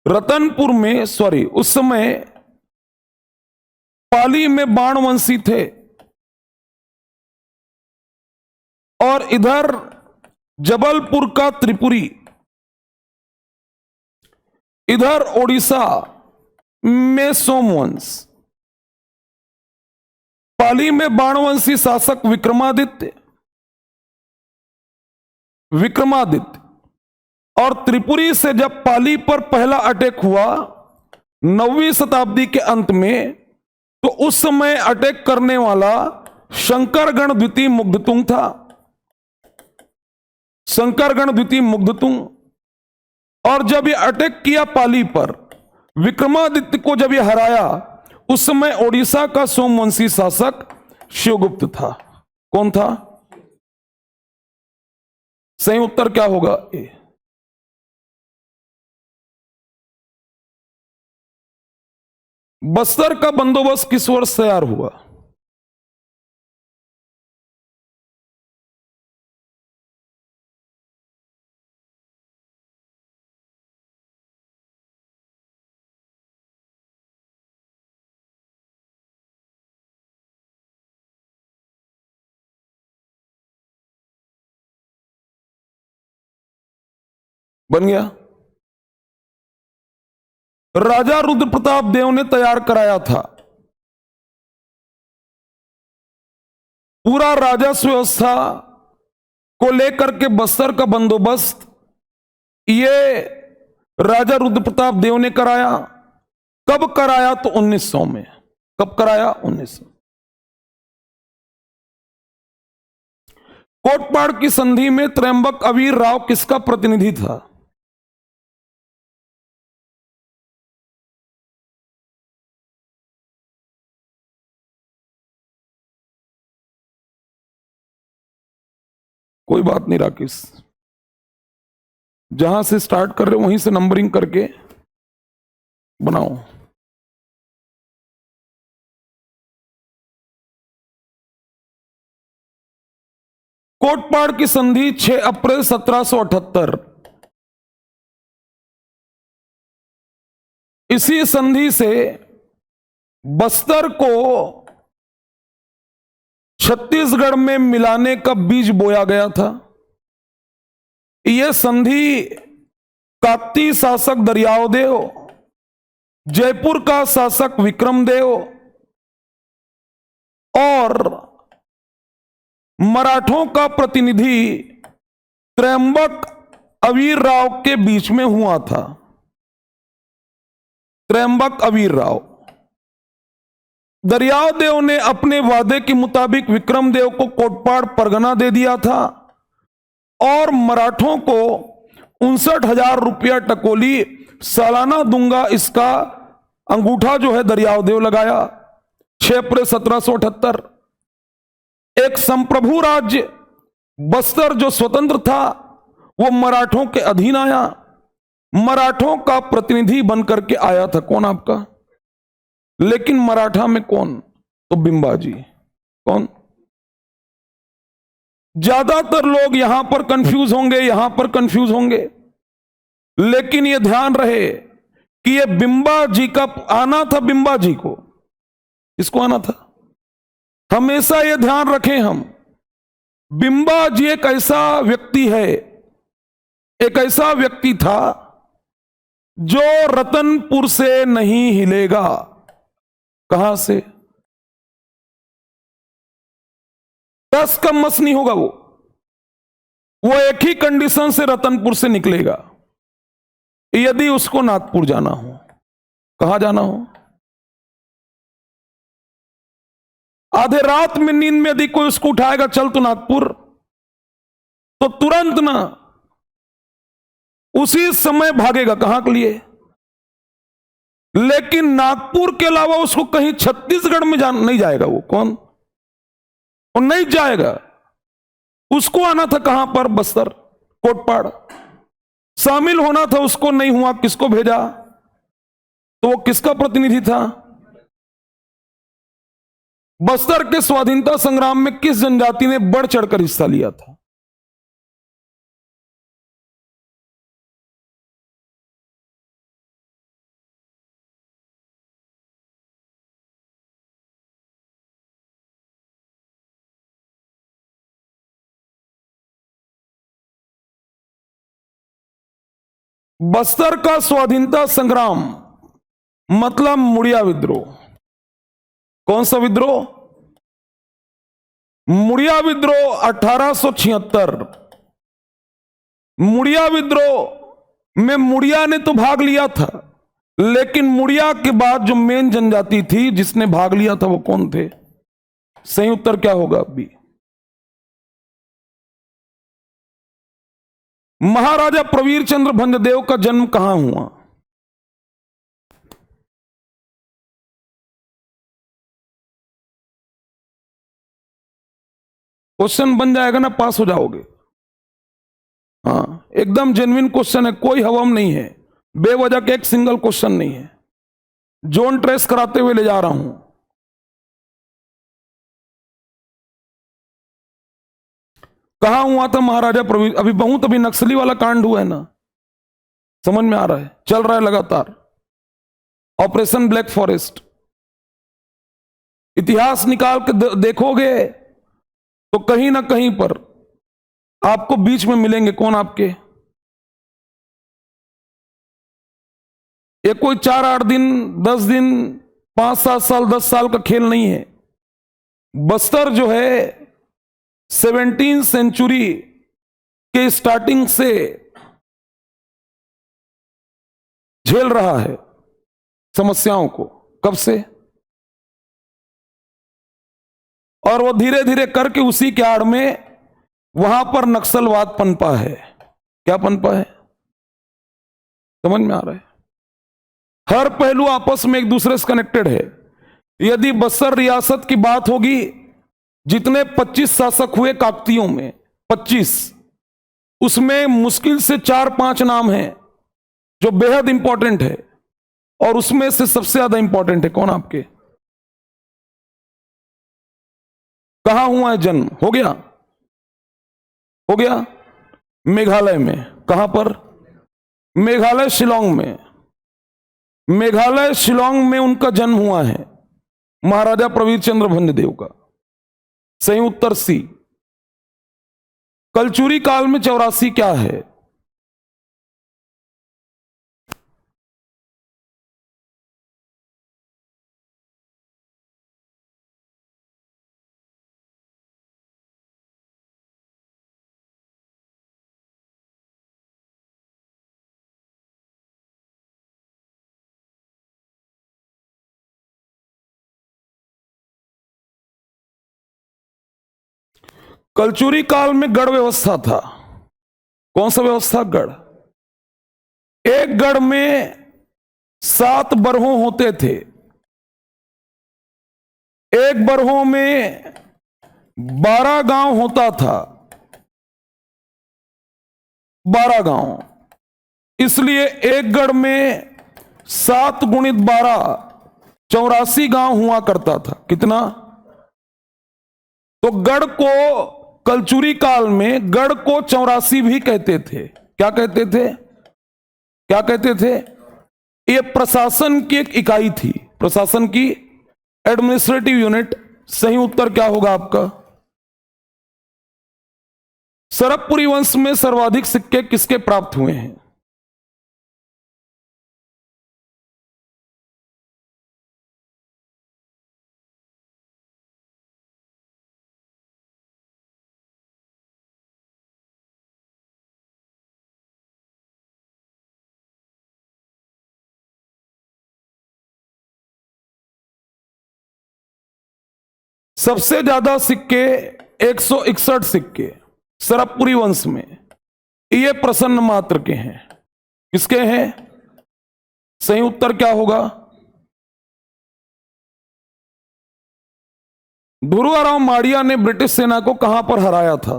रतनपुर में, उस समय पाली में बाणवंशी थे, और इधर जबलपुर का त्रिपुरी, इधर ओडिशा में सोमवंश। पाली में बाणवंशी शासक विक्रमादित्य, और त्रिपुरी से जब पाली पर पहला अटैक हुआ 9वीं शताब्दी के अंत में, तो उस समय अटैक करने वाला शंकरगण द्वितीय मुग्धतुंग था। शंकरगण द्वितीय मुग्धतुंग। और जब यह अटैक किया पाली पर, विक्रमादित्य को जब यह हराया, उस समय ओडिशा का सोमवंशी शासक शिवगुप्त था। कौन था? सही उत्तर क्या होगा? ए। बस्तर का बंदोबस्त किस वर्ष तैयार हुआ? बन गया। राजा रुद्र प्रताप देव ने तैयार कराया था। पूरा राजस्व व्यवस्था को लेकर के बस्तर का बंदोबस्त ये राजा रुद्र प्रताप देव ने कराया। कब कराया? तो 1900 में। कब कराया? 1900। कोटपाड़ की संधि में त्रयंबक अवीर राव किसका प्रतिनिधि था? कोई बात नहीं राकेश, जहां से स्टार्ट कर रहे हो वहीं से नंबरिंग करके बनाओ। कोटपाड़ की संधि 6 अप्रैल 1778। इसी संधि से बस्तर को छत्तीसगढ़ में मिलाने का बीज बोया गया था। यह संधि काकतीय शासक दरियावदेव, जयपुर का शासक विक्रमदेव और मराठों का प्रतिनिधि त्रयंबक अवीर राव के बीच में हुआ था। त्रयंबक अवीर राव, दरियावदेव ने अपने वादे के मुताबिक विक्रमदेव को कोटपाड़ परगना दे दिया था और मराठों को 59,000 रुपया टकोली सालाना दूंगा, इसका अंगूठा जो है दरियावदेव लगाया। 6 अप्रैल 1778। एक संप्रभु राज्य बस्तर जो स्वतंत्र था वो मराठों के अधीन आया। मराठों का प्रतिनिधि बनकर के आया था कौन? आपका। लेकिन मराठा में कौन? तो बिंबाजी। कौन? ज्यादातर लोग यहां पर कंफ्यूज होंगे, यहां पर कंफ्यूज होंगे, लेकिन यह ध्यान रहे कि यह बिंबाजी का आना था। बिंबाजी को, इसको आना था। हमेशा यह ध्यान रखें हम, बिंबाजी एक ऐसा व्यक्ति है, एक ऐसा व्यक्ति था जो रतनपुर से नहीं हिलेगा। कहां से? 10 का मस नहीं होगा वो एक ही कंडीशन से रतनपुर से निकलेगा, यदि उसको नागपुर जाना हो। कहां जाना हो? आधे रात में नींद में यदि कोई उसको उठाएगा चल तो नागपुर, तो तुरंत ना उसी समय भागेगा। कहां के लिए? लेकिन नागपुर के अलावा उसको कहीं छत्तीसगढ़ में नहीं जाएगा वो। कौन? और नहीं जाएगा। उसको आना था कहां पर? बस्तर, कोटपाड़ शामिल होना था, उसको नहीं हुआ। किसको भेजा? तो वो किसका प्रतिनिधि था? बस्तर के स्वाधीनता संग्राम में किस जनजाति ने बढ़ चढ़कर हिस्सा लिया था? बस्तर का स्वाधीनता संग्राम मतलब मुड़िया विद्रोह। कौन सा विद्रोह? मुड़िया विद्रोह 1876। मुड़िया विद्रोह में मुड़िया ने तो भाग लिया था, लेकिन मुड़िया के बाद जो मेन जनजाति थी जिसने भाग लिया था वो कौन थे? सही उत्तर क्या होगा? अभी महाराजा प्रवीर चंद्र भंजदेव का जन्म कहां हुआ? क्वेश्चन बन जाएगा ना, पास हो जाओगे। हाँ, एकदम जेन्युइन क्वेश्चन है, कोई हवम नहीं है, बेवजह के एक सिंगल क्वेश्चन नहीं है। जोन ट्रेस कराते हुए ले जा रहा हूं। कहां हुआ था महाराजा प्रवीर? अभी बहुत अभी नक्सली वाला कांड हुआ है ना, समझ में आ रहा है, चल रहा है लगातार ऑपरेशन ब्लैक फॉरेस्ट। इतिहास निकाल के देखोगे तो कहीं ना कहीं पर आपको बीच में मिलेंगे। कौन आपके? ये कोई 4-8 दिन, 10 दिन, 5-7 साल, 10 साल का खेल नहीं है। बस्तर जो है 17वीं सेंचुरी के स्टार्टिंग से झेल रहा है समस्याओं को। कब से? और वो धीरे धीरे करके उसी के आड़ में वहां पर नक्सलवाद पनपा है। क्या पनपा है? समझ में आ रहा है? हर पहलू आपस में एक दूसरे से कनेक्टेड है। यदि बस्तर रियासत की बात होगी, जितने 25 शासक हुए काकतियों में, 25, उसमें मुश्किल से 4-5 नाम हैं जो बेहद इंपॉर्टेंट है, और उसमें से सबसे ज्यादा इंपॉर्टेंट है कौन आपके? कहां हुआ है जन्म? हो गया? हो गया? मेघालय में। कहां पर? मेघालय शिलोंग में। मेघालय शिलोंग में उनका जन्म हुआ है, महाराजा प्रवीर चंद्र भंजदेव का। सही उत्तर सी। कलचुरी काल में 84 क्या है? कलचुरी काल में गढ़ व्यवस्था था। कौन सा व्यवस्था? गढ़। एक गढ़ में 7 बरहों होते थे। एक बरहों में 12 गांव होता था। 12 गांव। इसलिए एक गढ़ में 7 गुणित 12 84 गांव हुआ करता था। कितना? तो गढ़ को कलचुरी काल में गढ़ को 84 भी कहते थे। क्या कहते थे? क्या कहते थे? यह प्रशासन की एक इकाई थी, प्रशासन की एडमिनिस्ट्रेटिव यूनिट। सही उत्तर क्या होगा आपका? सरकपुरी वंश में सर्वाधिक सिक्के किसके प्राप्त हुए हैं? सबसे ज्यादा सिक्के 161 सिक्के सरकपुरी वंश में, ये प्रसन्न मात्र के हैं। किसके हैं? सही उत्तर क्या होगा? ध्रुवाराव माड़िया ने ब्रिटिश सेना को कहां पर हराया था?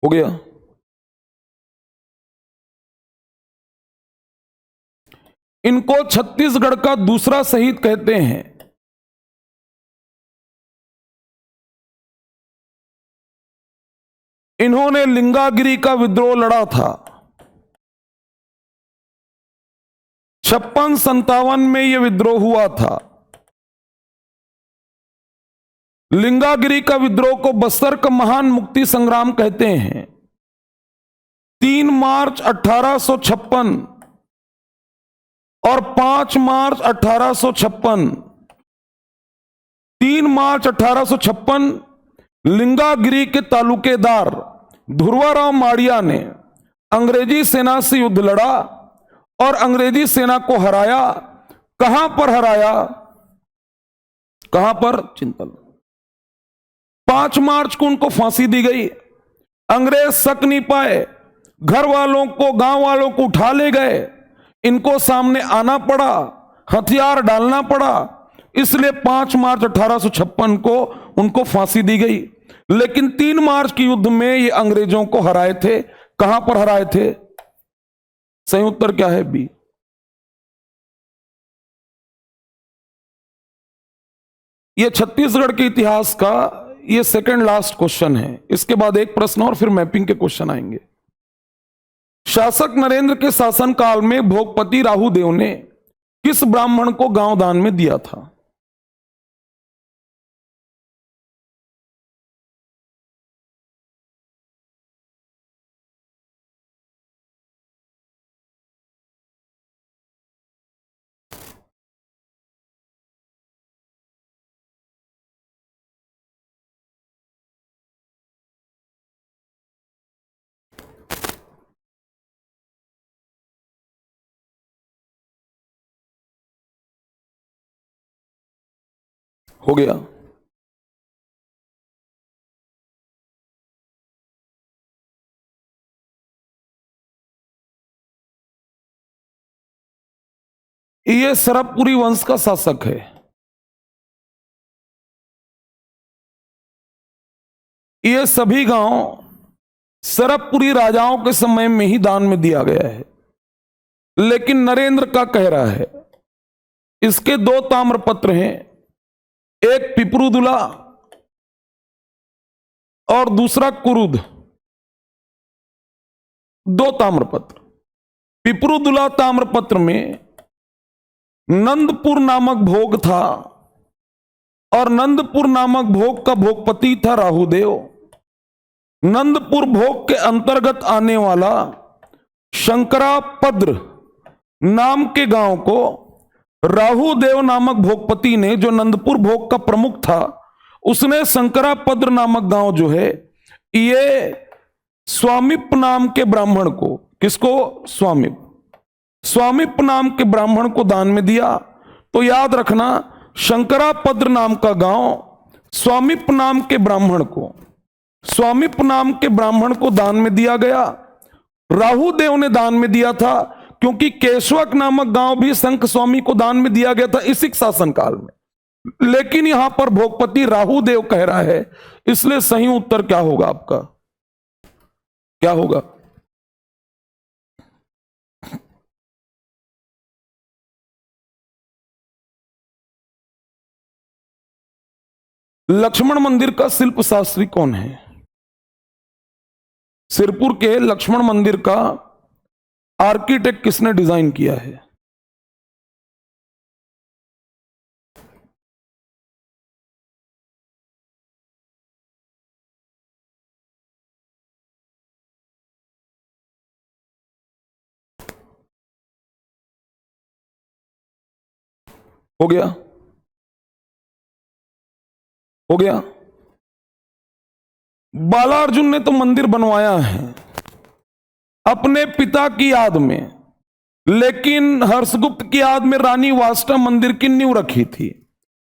हो गया? इनको छत्तीसगढ़ का दूसरा शहीद कहते हैं। इन्होंने लिंगागिरी का विद्रोह लड़ा था। 56-57 में यह विद्रोह हुआ था। लिंगागिरी का विद्रोह को बस्तर का महान मुक्ति संग्राम कहते हैं। 3 मार्च 1856 और 5 मार्च 1856, 3 मार्च 1856 लिंगागिरी के तालुकेदार ध्रुवाराव माड़िया ने अंग्रेजी सेना से युद्ध लड़ा और अंग्रेजी सेना को हराया। कहां पर हराया? कहां पर? चिंतल। 5 मार्च को उनको फांसी दी गई। अंग्रेज सक नहीं पाए, घर वालों को, गांव वालों को उठा ले गए। इनको सामने आना पड़ा, हथियार डालना पड़ा, इसलिए 5 मार्च 1856 को उनको फांसी दी गई। लेकिन 3 मार्च के युद्ध में ये अंग्रेजों को हराए थे। कहां पर हराए थे? सही उत्तर क्या है? बी। ये छत्तीसगढ़ के इतिहास का ये सेकंड लास्ट क्वेश्चन है। इसके बाद एक प्रश्न और फिर मैपिंग के क्वेश्चन आएंगे। शासक नरेंद्र के शासनकाल में भोगपति राहुदेव ने किस ब्राह्मण को गांव दान में दिया था? हो गया। ये सरबपुरी वंश का शासक है। ये सभी गांव सरबपुरी राजाओं के समय में ही दान में दिया गया है, लेकिन नरेंद्र का कह रहा है इसके दो ताम्रपत्र हैं, एक पिपरुदुला और दूसरा कुरुद। दो ताम्रपत्र। पिपरुदुला ताम्रपत्र में नंदपुर नामक भोग था और नंदपुर नामक भोग का भोगपति था राहुदेव। नंदपुर भोग के अंतर्गत आने वाला शंकरापद्र नाम के गांव को राहुदेव नामक भोगपति ने, जो नंदपुर भोग का प्रमुख था, उसने शंकरापद्र नामक गांव जो है ये स्वामिप नाम के ब्राह्मण को, किसको? स्वामिप नाम के ब्राह्मण को दान में दिया। तो याद रखना, शंकरापद्र नाम का गांव स्वामिप नाम के ब्राह्मण को दान में दिया गया। राहुदेव ने दान में दिया था, क्योंकि केशवक नामक गांव भी शंख स्वामी को दान में दिया गया था इसी शासनकाल में। लेकिन यहां पर भोगपति राहुदेव कह रहा है, इसलिए सही उत्तर क्या होगा आपका? क्या होगा? लक्ष्मण मंदिर का शिल्प शास्त्री कौन है? सिरपुर के लक्ष्मण मंदिर का आर्किटेक्ट किसने डिजाइन किया है? हो गया? हो गया? बालार्जुन ने तो मंदिर बनवाया है अपने पिता की याद में, लेकिन हर्षगुप्त की याद में रानी वाष्टा मंदिर की नींव रखी थी।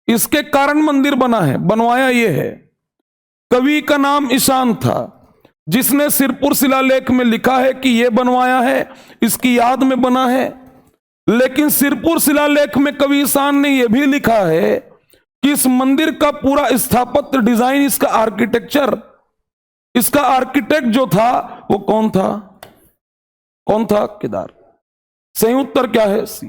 इसके कारण मंदिर बना है, बनवाया यह है। कवि का नाम ईशान था, जिसने सिरपुर शिलालेख में लिखा है कि यह बनवाया है, इसकी याद में बना है। लेकिन सिरपुर शिलालेख में कवि ईशान ने यह भी लिखा है कि इस मंदिर का पूरा स्थापत्य डिजाइन, इसका आर्किटेक्ट जो था वो कौन था? केदार। सही उत्तर क्या है? सी।